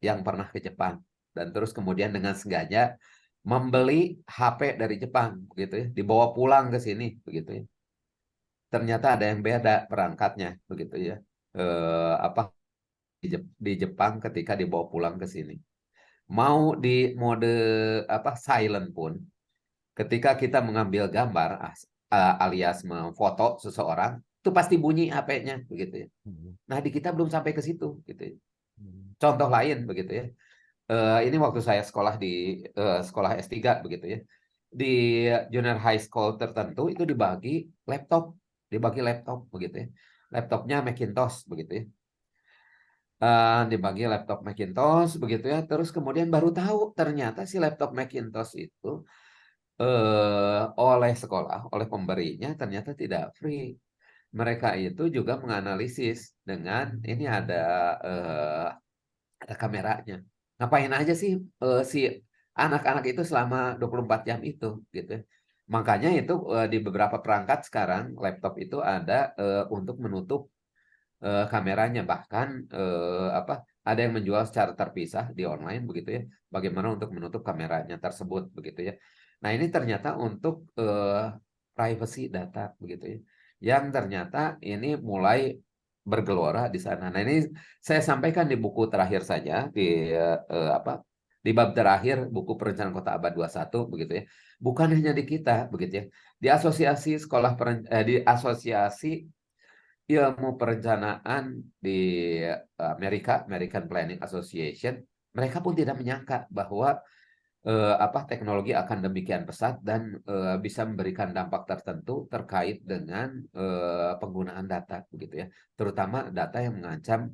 yang pernah ke Jepang, dan terus kemudian dengan sengaja membeli HP dari Jepang, begitu ya, dibawa pulang ke sini, begitu ya. Ternyata ada yang beda perangkatnya, begitu ya. Apa di Jepang ketika dibawa pulang ke sini, mau di mode apa silent pun, ketika kita mengambil gambar alias memfoto seseorang, itu pasti bunyi HP-nya, begitu ya. Nah, di kita belum sampai ke situ, gitu ya. Contoh lain, begitu ya. Ini waktu saya sekolah di sekolah S3, begitu ya. Di junior high school tertentu itu dibagi laptop, begitu ya. Laptopnya Macintosh, begitu ya. Dibagi laptop Macintosh, begitu ya. Terus kemudian baru tahu ternyata si laptop Macintosh itu oleh sekolah, oleh pemberinya ternyata tidak free. Mereka itu juga menganalisis dengan ini ada kameranya. Ngapain aja sih si anak-anak itu selama 24 jam itu, gitu ya. Makanya itu di beberapa perangkat sekarang laptop itu ada untuk menutup kameranya, bahkan apa, ada yang menjual secara terpisah di online, begitu ya. Bagaimana untuk menutup kameranya tersebut, begitu ya. Nah, ini ternyata untuk privacy data, begitu ya. Yang ternyata ini mulai bergelora di sana. Nah, ini saya sampaikan di buku terakhir saja, di apa, di bab terakhir buku Perencanaan Kota Abad 21, begitu ya. Bukan hanya di kita, begitu ya. Di asosiasi di asosiasi ilmu perencanaan di American Planning Association, mereka pun tidak menyangka bahwa apa, teknologi akan demikian pesat dan bisa memberikan dampak tertentu terkait dengan penggunaan data, begitu ya, terutama data yang mengancam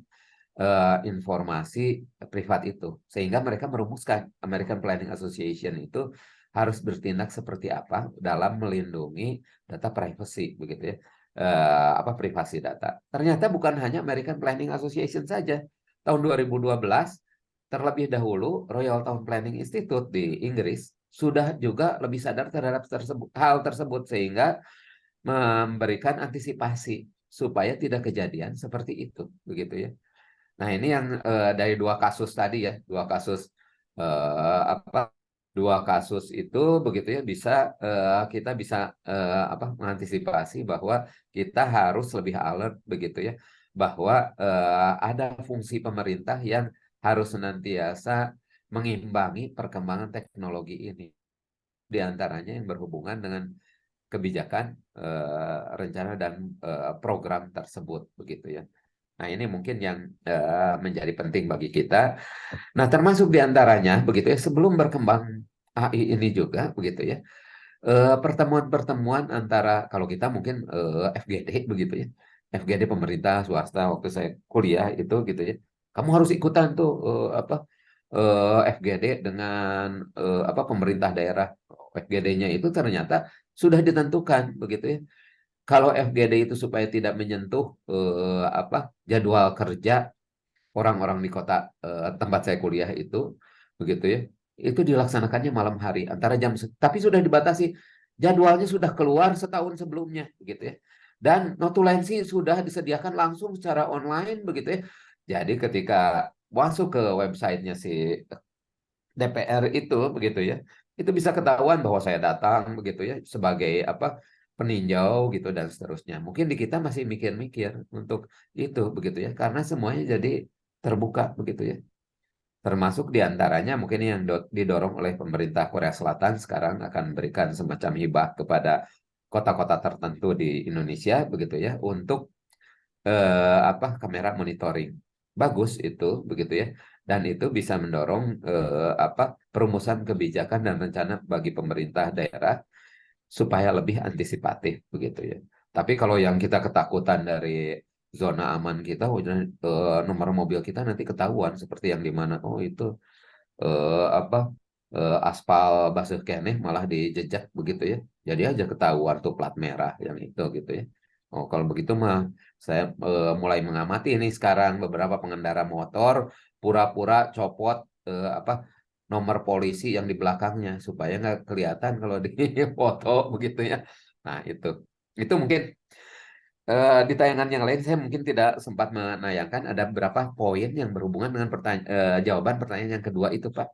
informasi privat itu, sehingga mereka merumuskan American Planning Association itu harus bertindak seperti apa dalam melindungi data privacy, begitu ya, apa, privasi data. Ternyata bukan hanya American Planning Association saja. Tahun 2012 terlebih dahulu Royal Town Planning Institute di Inggris sudah juga lebih sadar terhadap hal tersebut, sehingga memberikan antisipasi supaya tidak kejadian seperti itu, begitu ya. Nah, ini yang dari dua kasus tadi ya, apa, dua kasus itu, begitu ya, kita bisa apa, mengantisipasi bahwa kita harus lebih alert, begitu ya, bahwa ada fungsi pemerintah yang harus senantiasa mengimbangi perkembangan teknologi ini, di antaranya yang berhubungan dengan kebijakan, rencana dan program tersebut, begitu ya. Nah, ini mungkin yang menjadi penting bagi kita. Nah, termasuk diantaranya, begitu ya, sebelum berkembang AI ini juga, begitu ya, pertemuan-pertemuan antara, kalau kita mungkin FGD, begitu ya, FGD pemerintah swasta waktu saya kuliah itu, gitu ya, kamu harus ikutan tuh apa, FGD dengan apa, pemerintah daerah. FGD-nya itu ternyata sudah ditentukan, begitu ya. Kalau FGD itu supaya tidak menyentuh apa, jadwal kerja orang-orang di kota tempat saya kuliah itu, begitu ya, itu dilaksanakannya malam hari antara tapi sudah dibatasi jadwalnya sudah keluar setahun sebelumnya, begitu ya. Dan notulensi sudah disediakan langsung secara online, begitu ya. Jadi ketika masuk ke websitenya si DPR itu, begitu ya, itu bisa ketahuan bahwa saya datang, begitu ya, sebagai apa peninjau gitu dan seterusnya. Mungkin di kita masih mikir-mikir untuk itu, begitu ya, karena semuanya jadi terbuka, begitu ya. Termasuk diantaranya mungkin yang didorong oleh pemerintah Korea Selatan sekarang akan memberikan semacam hibah kepada kota-kota tertentu di Indonesia, begitu ya, untuk kamera monitoring. Bagus itu, begitu ya. Dan itu bisa mendorong perumusan kebijakan dan rencana bagi pemerintah daerah supaya lebih antisipatif, begitu ya. Tapi kalau yang kita ketakutan dari zona aman kita, nomor mobil kita nanti ketahuan seperti yang di mana, oh itu eh, apa aspal basuh keneh malah dijejak, begitu ya. Jadi aja ketahuan tuh plat merah yang itu, gitu ya. Oh, kalau begitu mah saya mulai mengamati ini sekarang beberapa pengendara motor pura-pura copot nomor polisi yang di belakangnya supaya nggak kelihatan kalau di foto, begitu ya. Nah, itu mungkin di tayangan yang lain saya mungkin tidak sempat menayangkan ada beberapa poin yang berhubungan dengan jawaban pertanyaan yang kedua itu, Pak.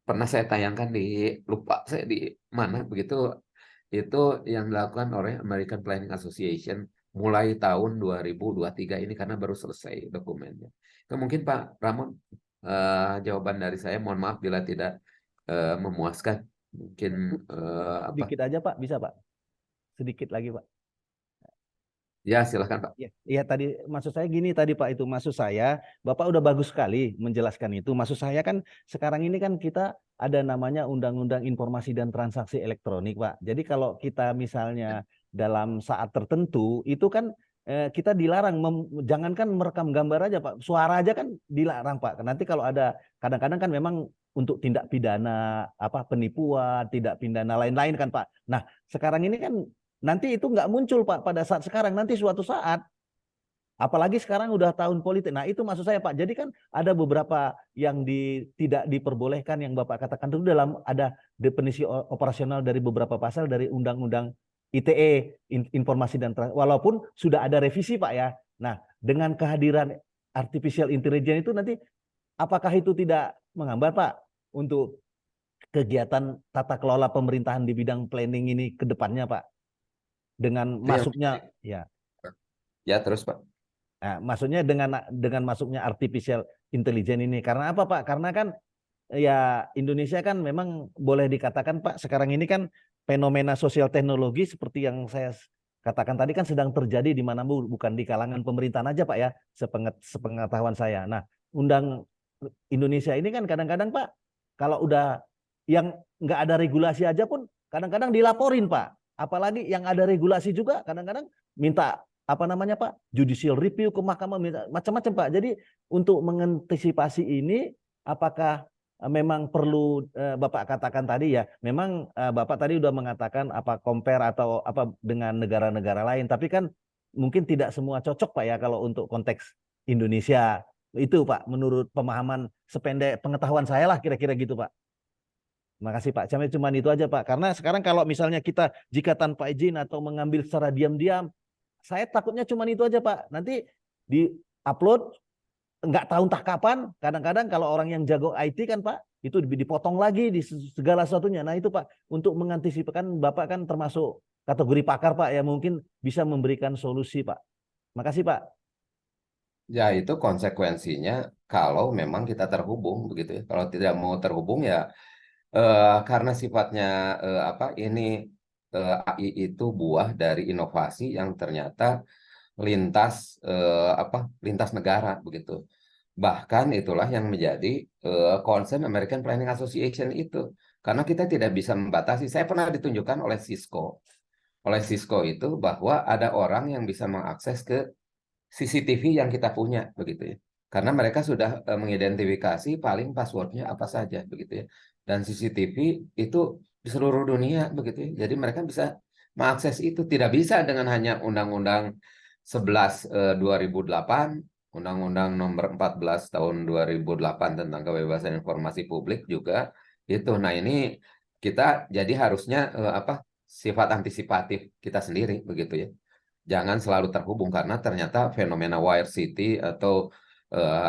Pernah saya tayangkan lupa saya di mana, begitu. Itu yang dilakukan oleh American Planning Association mulai tahun 2023 ini karena baru selesai dokumennya. Itu mungkin Pak Ramon, jawaban dari saya. Mohon maaf bila tidak memuaskan. Mungkin Sedikit aja Pak, bisa Pak? Sedikit lagi Pak. Ya, silakan Pak. Ya, tadi maksud saya gini tadi Pak, itu maksud saya Bapak udah bagus sekali menjelaskan itu. Maksud saya kan sekarang ini kan kita ada namanya Undang-Undang Informasi dan Transaksi Elektronik Pak. Jadi kalau kita misalnya dalam saat tertentu itu kan kita dilarang, jangankan merekam gambar aja Pak, suara aja kan dilarang Pak. Nanti kalau ada kadang-kadang kan memang untuk tindak pidana penipuan, tindak pidana lain-lain kan Pak. Nah sekarang ini kan nanti itu nggak muncul Pak pada saat sekarang, nanti suatu saat, apalagi sekarang udah tahun politik. Nah itu maksud saya Pak, jadi kan ada beberapa yang tidak diperbolehkan yang Bapak katakan itu dalam ada definisi operasional dari beberapa pasal dari Undang-Undang ITE, Informasi dan walaupun sudah ada revisi Pak ya. Nah dengan kehadiran artificial intelligence itu nanti apakah itu tidak menghambat Pak untuk kegiatan tata kelola pemerintahan di bidang planning ini ke depannya Pak? Dengan masuknya ya terus Pak. Nah, maksudnya dengan masuknya artificial intelligence ini karena apa Pak? Karena kan ya Indonesia kan memang boleh dikatakan Pak sekarang ini kan fenomena sosial teknologi seperti yang saya katakan tadi kan sedang terjadi di mana bukan di kalangan pemerintahan aja Pak ya, sepengetahuan saya. Nah, undang Indonesia ini kan kadang-kadang Pak kalau udah yang nggak ada regulasi aja pun kadang-kadang dilaporin Pak. Apalagi yang ada regulasi juga kadang-kadang minta Pak, judicial review ke mahkamah, macam-macam Pak. Jadi untuk mengantisipasi ini, apakah memang perlu Bapak katakan tadi ya, memang Bapak tadi udah mengatakan compare atau dengan negara-negara lain, tapi kan mungkin tidak semua cocok Pak ya kalau untuk konteks Indonesia. Itu Pak, menurut pemahaman sependek pengetahuan saya lah kira-kira gitu Pak. Makasih Pak, cuma itu aja Pak. Karena sekarang kalau misalnya kita jika tanpa izin atau mengambil secara diam-diam, saya takutnya cuma itu aja Pak. Nanti di-upload nggak tahu entah kapan. Kadang-kadang kalau orang yang jago IT kan Pak, itu dipotong lagi di segala sesuatunya. Nah itu Pak, untuk mengantisipasi, Bapak kan termasuk kategori pakar Pak, ya mungkin bisa memberikan solusi Pak. Makasih Pak. Ya itu konsekuensinya kalau memang kita terhubung, begitu ya. Kalau tidak mau terhubung ya karena sifatnya AI itu buah dari inovasi yang ternyata lintas lintas negara, begitu. Bahkan itulah yang menjadi concern American Planning Association itu, karena kita tidak bisa membatasi. Saya pernah ditunjukkan oleh Cisco itu bahwa ada orang yang bisa mengakses ke CCTV yang kita punya, begitu ya. Karena mereka sudah mengidentifikasi paling passwordnya apa saja, begitu ya. Dan CCTV itu di seluruh dunia, begitu ya. Jadi mereka bisa mengakses itu. Tidak bisa dengan hanya Undang-Undang 11 2008, Undang-Undang nomor 14 tahun 2008 tentang kebebasan informasi publik juga itu. Nah ini kita jadi harusnya sifat antisipatif kita sendiri begitu ya. Jangan selalu terhubung karena ternyata fenomena wire city atau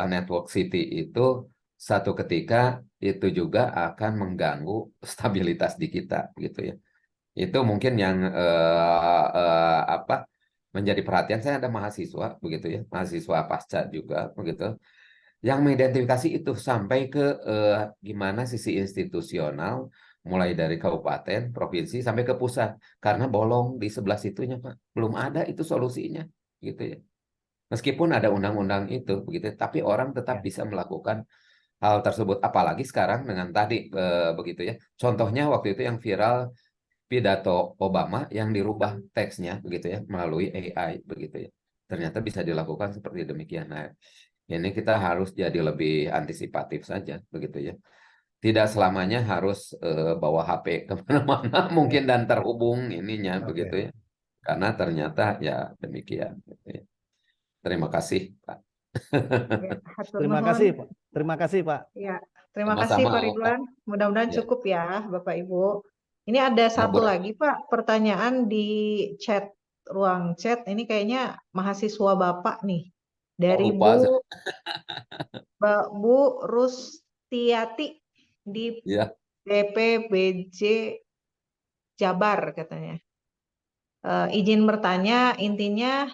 network city itu satu ketika itu juga akan mengganggu stabilitas di kita gitu ya. Itu mungkin yang apa menjadi perhatian saya, ada mahasiswa begitu ya, mahasiswa pasca juga begitu yang mengidentifikasi itu sampai ke gimana sisi institusional mulai dari kabupaten, provinsi sampai ke pusat karena bolong di sebelah situnya Pak. Belum ada itu solusinya gitu ya. Meskipun ada undang-undang itu begitu, tapi orang tetap Ya. bisa melakukan hal tersebut apalagi sekarang dengan tadi begitu ya. Contohnya waktu itu yang viral pidato Obama yang dirubah teksnya begitu ya melalui AI begitu ya. Ternyata bisa dilakukan seperti demikian. Nah, ini kita harus jadi lebih antisipatif saja begitu ya. Tidak selamanya harus bawa HP kemana-mana mungkin dan terhubung ininya begitu Oke. ya. Karena ternyata ya demikian. Gitu ya. Terima kasih Pak. Ya, hatur Terima nuhun. kasih, Pak. Terima kasih, Pak. Ya, terima kasih Sama-sama. Pak Ridwan. Mudah-mudahan Ya, cukup ya, Bapak Ibu. Ini ada satu Bu. lagi Pak, pertanyaan di chat, ruang chat. Ini kayaknya mahasiswa Bapak nih. Oh, Dari lupa saya. Bu Rustiati di Ya, BPBJ Jabar katanya. Izin bertanya, intinya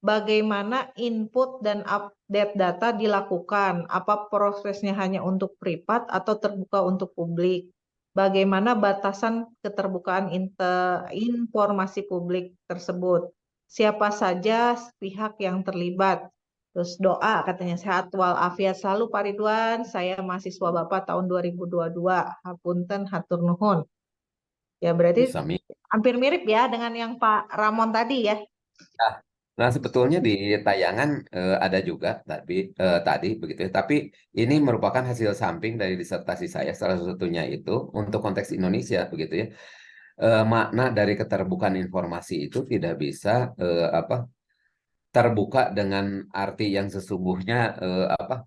bagaimana input dan update data dilakukan? Apa prosesnya hanya untuk privat atau terbuka untuk publik? Bagaimana batasan keterbukaan informasi publik tersebut? Siapa saja pihak yang terlibat? Terus doa katanya sehat walafiat selalu Pak Ridwan. Saya mahasiswa Bapak tahun 2022. Hapunten hatur nuhun. Ya berarti bisa hampir mirip ya dengan yang Pak Ramon tadi ya. Nah, sebetulnya di tayangan ada juga tadi begitu ya. Tapi ini merupakan hasil samping dari disertasi saya, salah satunya itu untuk konteks Indonesia begitu ya. Makna dari keterbukaan informasi itu tidak bisa apa terbuka dengan arti yang sesungguhnya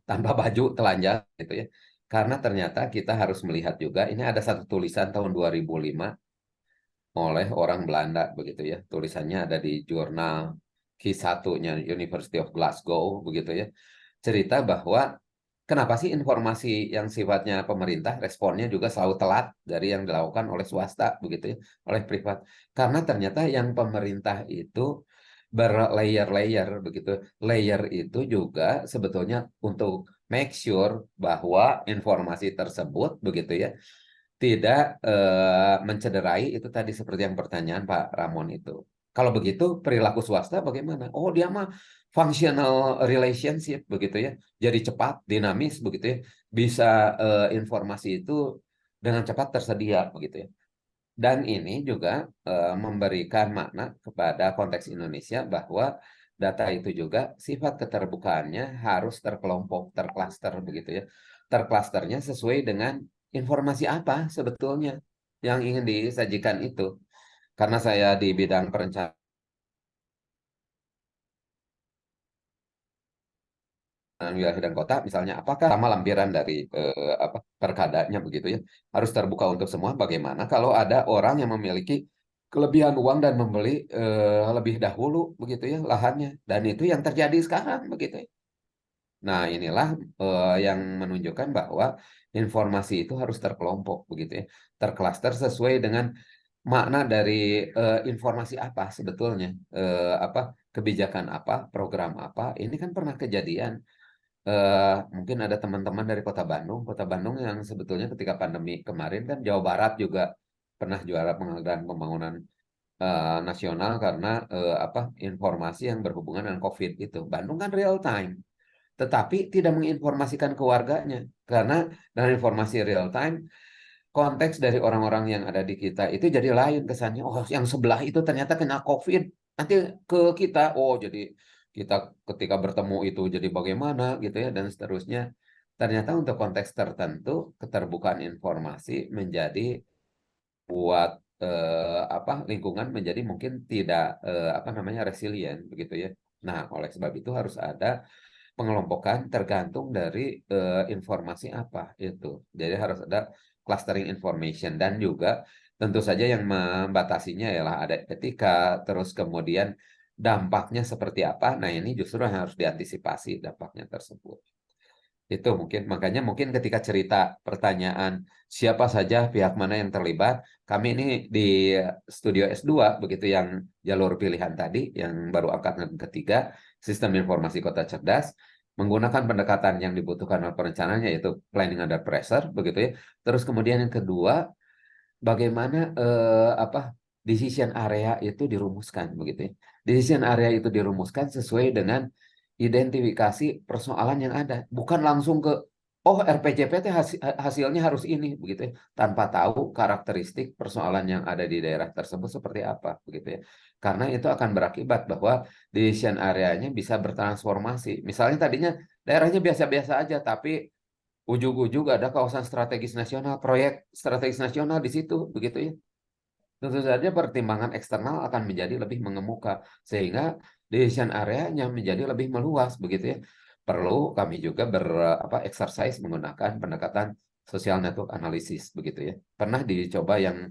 tanpa baju telanjang gitu ya. Karena ternyata kita harus melihat juga ini ada satu tulisan tahun 2005 oleh orang Belanda begitu ya. Tulisannya ada di jurnal Q1-nya University of Glasgow begitu ya. Cerita bahwa kenapa sih informasi yang sifatnya pemerintah responnya juga selalu telat dari yang dilakukan oleh swasta begitu ya, oleh privat. Karena ternyata yang pemerintah itu berlayer-layer begitu. Layer itu juga sebetulnya untuk make sure bahwa informasi tersebut begitu ya tidak mencederai itu tadi seperti yang pertanyaan Pak Ramon itu. Kalau begitu perilaku swasta bagaimana? Oh dia mah functional relationship begitu ya. Jadi cepat, dinamis begitu ya. Bisa informasi itu dengan cepat tersedia begitu ya. Dan ini juga memberikan makna kepada konteks Indonesia bahwa data itu juga sifat keterbukaannya harus terkelompok, terklaster begitu ya. Terklasternya sesuai dengan informasi apa sebetulnya yang ingin disajikan itu. Karena saya di bidang perencanaan wilayah dan kota, misalnya, apakah sama lampiran dari perkadanya begitu ya, harus terbuka untuk semua. Bagaimana kalau ada orang yang memiliki kelebihan uang dan membeli lebih dahulu begitu ya lahannya, dan itu yang terjadi sekarang begitu ya. Nah, inilah yang menunjukkan bahwa informasi itu harus terkelompok begitu ya, terklaster sesuai dengan makna dari informasi apa sebetulnya, kebijakan apa, program apa. Ini kan pernah kejadian. Mungkin ada teman-teman dari Kota Bandung yang sebetulnya ketika pandemi kemarin kan Jawa Barat juga pernah juara penghargaan pembangunan nasional karena informasi yang berhubungan dengan COVID itu. Bandung kan real time, tetapi tidak menginformasikan ke warganya karena dengan informasi real time konteks dari orang-orang yang ada di kita itu jadi lain kesannya. Oh, yang sebelah itu ternyata kena COVID. Nanti ke kita, oh jadi kita ketika bertemu itu jadi bagaimana gitu ya dan seterusnya. Ternyata untuk konteks tertentu keterbukaan informasi menjadi buat lingkungan menjadi mungkin tidak resilient begitu ya. Nah, oleh sebab itu harus ada pengelompokan tergantung dari informasi apa itu. Jadi harus ada clustering information dan juga Tentu saja yang membatasinya ialah ada etika, terus kemudian dampaknya seperti apa. Nah, ini justru yang harus diantisipasi dampaknya tersebut. Itu mungkin, makanya mungkin ketika cerita pertanyaan siapa saja pihak mana yang terlibat, kami ini di Studio S2, begitu yang jalur pilihan tadi, yang baru angkatan ketiga, Sistem Informasi Kota Cerdas, menggunakan pendekatan yang dibutuhkan oleh perencananya, yaitu planning under pressure, begitu ya. Terus kemudian yang kedua, bagaimana decision area itu dirumuskan, begitu ya. Decision area itu dirumuskan sesuai dengan identifikasi persoalan yang ada, bukan langsung ke RPJP hasilnya harus ini, begitu ya, tanpa tahu karakteristik persoalan yang ada di daerah tersebut seperti apa, begitu ya. Karena itu akan berakibat bahwa decision areanya bisa bertransformasi. Misalnya tadinya daerahnya biasa-biasa aja, tapi ujug-ujug ada kawasan strategis nasional, proyek strategis nasional di situ, begitu ya. Tentu saja pertimbangan eksternal akan menjadi lebih mengemuka, sehingga decision area-nya menjadi lebih meluas, begitu ya. Perlu kami juga exercise menggunakan pendekatan social network analysis, begitu ya. Pernah dicoba yang,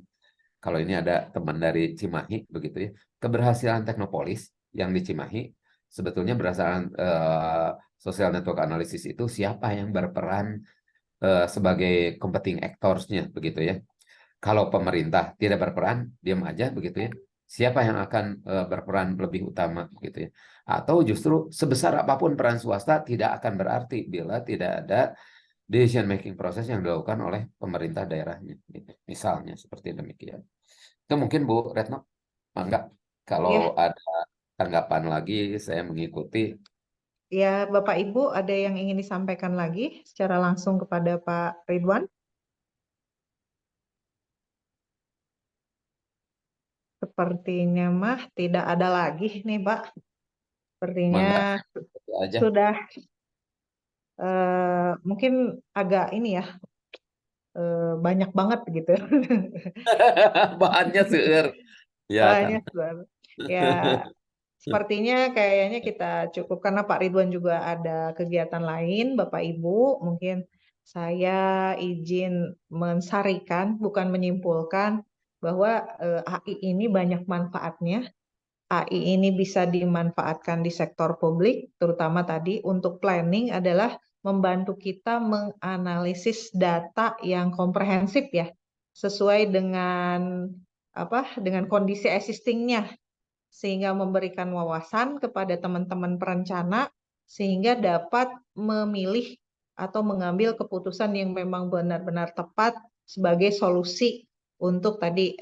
kalau ini ada teman dari Cimahi, begitu ya, keberhasilan Teknopolis yang di Cimahi, sebetulnya berdasarkan social network analysis itu siapa yang berperan sebagai competing actors-nya, begitu ya. Kalau pemerintah tidak berperan, diam aja, begitu ya. Siapa yang akan berperan lebih utama, begitu ya. Atau justru sebesar apapun peran swasta tidak akan berarti bila tidak ada decision making proses yang dilakukan oleh pemerintah daerahnya, gitu. Misalnya seperti demikian. Itu mungkin Bu Retno, enggak, Ya, kalau ada tanggapan lagi saya mengikuti. ya Bapak Ibu ada yang ingin disampaikan lagi secara langsung kepada Pak Ridwan? Sepertinya mah tidak ada lagi nih Pak. Mangga Sepertinya itu aja. sudah mungkin agak ini ya banyak banget gitu. Bahannya seueur. Ya kan. Banyak banget. Ya, sepertinya kayaknya kita cukup karena Pak Ridwan juga ada kegiatan lain, Bapak Ibu. Mungkin saya izin mensarikan, bukan menyimpulkan, bahwa AI ini banyak manfaatnya. AI ini bisa dimanfaatkan di sektor publik, terutama tadi untuk planning adalah membantu kita menganalisis data yang komprehensif ya, sesuai dengan dengan kondisi existingnya, sehingga memberikan wawasan kepada teman-teman perencana sehingga dapat memilih atau mengambil keputusan yang memang benar-benar tepat sebagai solusi untuk tadi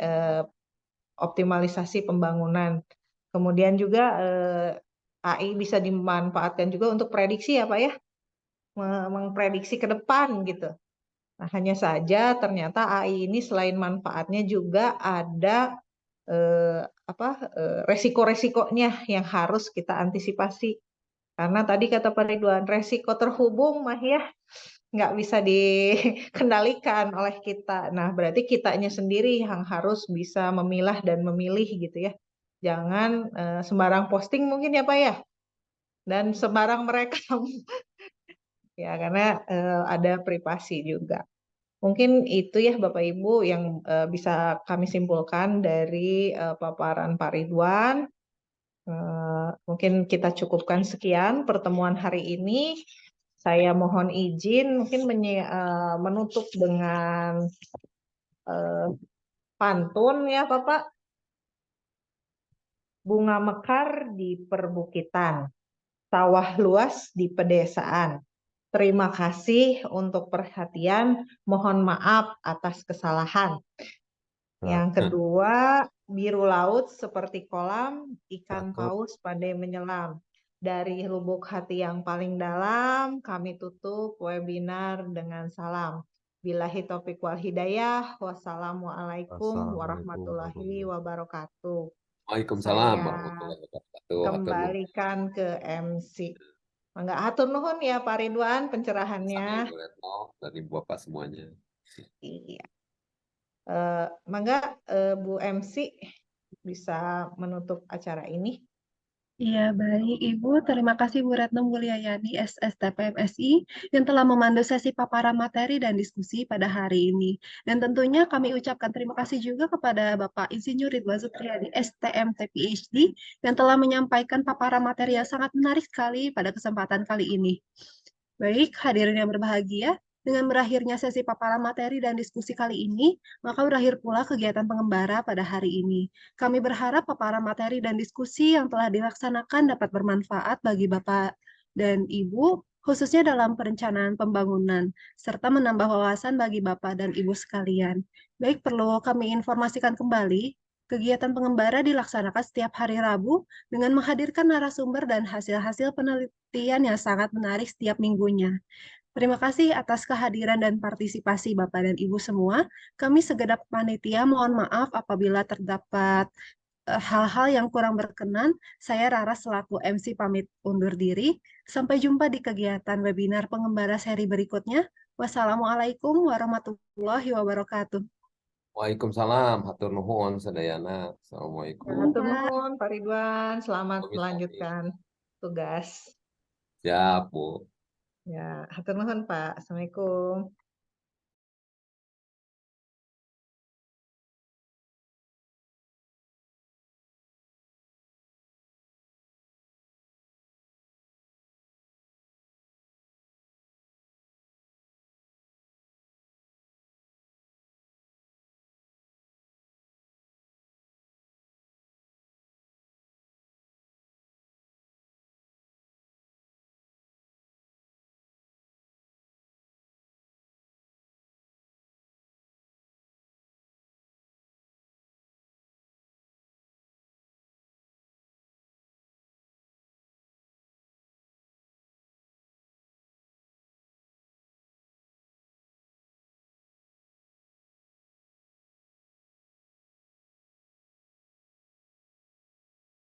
optimalisasi pembangunan. Kemudian juga AI bisa dimanfaatkan juga untuk prediksi ya Pak ya, memprediksi ke depan gitu. Nah, hanya saja ternyata AI ini selain manfaatnya juga ada resiko-resikonya yang harus kita antisipasi. Karena tadi kata Pak Ridwan, resiko terhubung mah ya nggak bisa dikendalikan oleh kita. Nah, berarti kitanya sendiri yang harus bisa memilah dan memilih gitu ya. Jangan sembarang posting mungkin ya Pak ya, dan sembarang merekam ya karena ada privasi juga. Mungkin itu ya Bapak Ibu yang bisa kami simpulkan dari paparan Pak Ridwan. Mungkin kita cukupkan sekian pertemuan hari ini. Saya mohon izin mungkin menutup dengan pantun ya Bapak. Bunga mekar di perbukitan, sawah luas di pedesaan. Terima kasih untuk perhatian. Mohon maaf atas kesalahan. Yang kedua, biru laut seperti kolam, ikan paus pandai menyelam. Dari lubuk hati yang paling dalam, kami tutup webinar dengan salam. Billahi taufiq wal hidayah. Wassalamualaikum warahmatullahi wabarakatuh. Waalaikumsalam Saya warahmatullahi wabarakatuh. Hatur nuhun. kembalikan ke MC. Enggak, hatur nuhun ya Pak Ridwan Sama pencerahannya. Ibu Retno dan Ibu Bapak semuanya. Iya. Mangga Bu MC bisa menutup acara ini. Iya, baik Ibu. Terima kasih Bu Retno Mulyayani, SSTPMSI, yang telah memandu sesi paparan materi dan diskusi pada hari ini. Dan tentunya kami ucapkan terima kasih juga kepada Bapak Insinyur Ridwan Sutriyadi, STMT PhD, yang telah menyampaikan paparan materi yang sangat menarik sekali pada kesempatan kali ini. Baik, hadirin yang berbahagia, dengan berakhirnya sesi paparan materi dan diskusi kali ini, maka berakhir pula kegiatan pengembara pada hari ini. Kami berharap paparan materi dan diskusi yang telah dilaksanakan dapat bermanfaat bagi Bapak dan Ibu, khususnya dalam perencanaan pembangunan, serta menambah wawasan bagi Bapak dan Ibu sekalian. Baik, perlu kami informasikan kembali, kegiatan pengembara dilaksanakan setiap hari Rabu dengan menghadirkan narasumber dan hasil-hasil penelitian yang sangat menarik setiap minggunya. Terima kasih atas kehadiran dan partisipasi Bapak dan Ibu semua. Kami segenap panitia mohon maaf apabila terdapat hal-hal yang kurang berkenan. Saya Rara selaku MC pamit undur diri. Sampai jumpa di kegiatan webinar pengembara seri berikutnya. Wassalamualaikum warahmatullahi wabarakatuh. Waalaikumsalam, hatur nuhun sadayana. Assalamualaikum. Hatur nuhun, Pak Ridwan. Selamat Sami-sami. melanjutkan tugas. Siap, Bu. Ya, hatur nuhun, Pak. Assalamualaikum.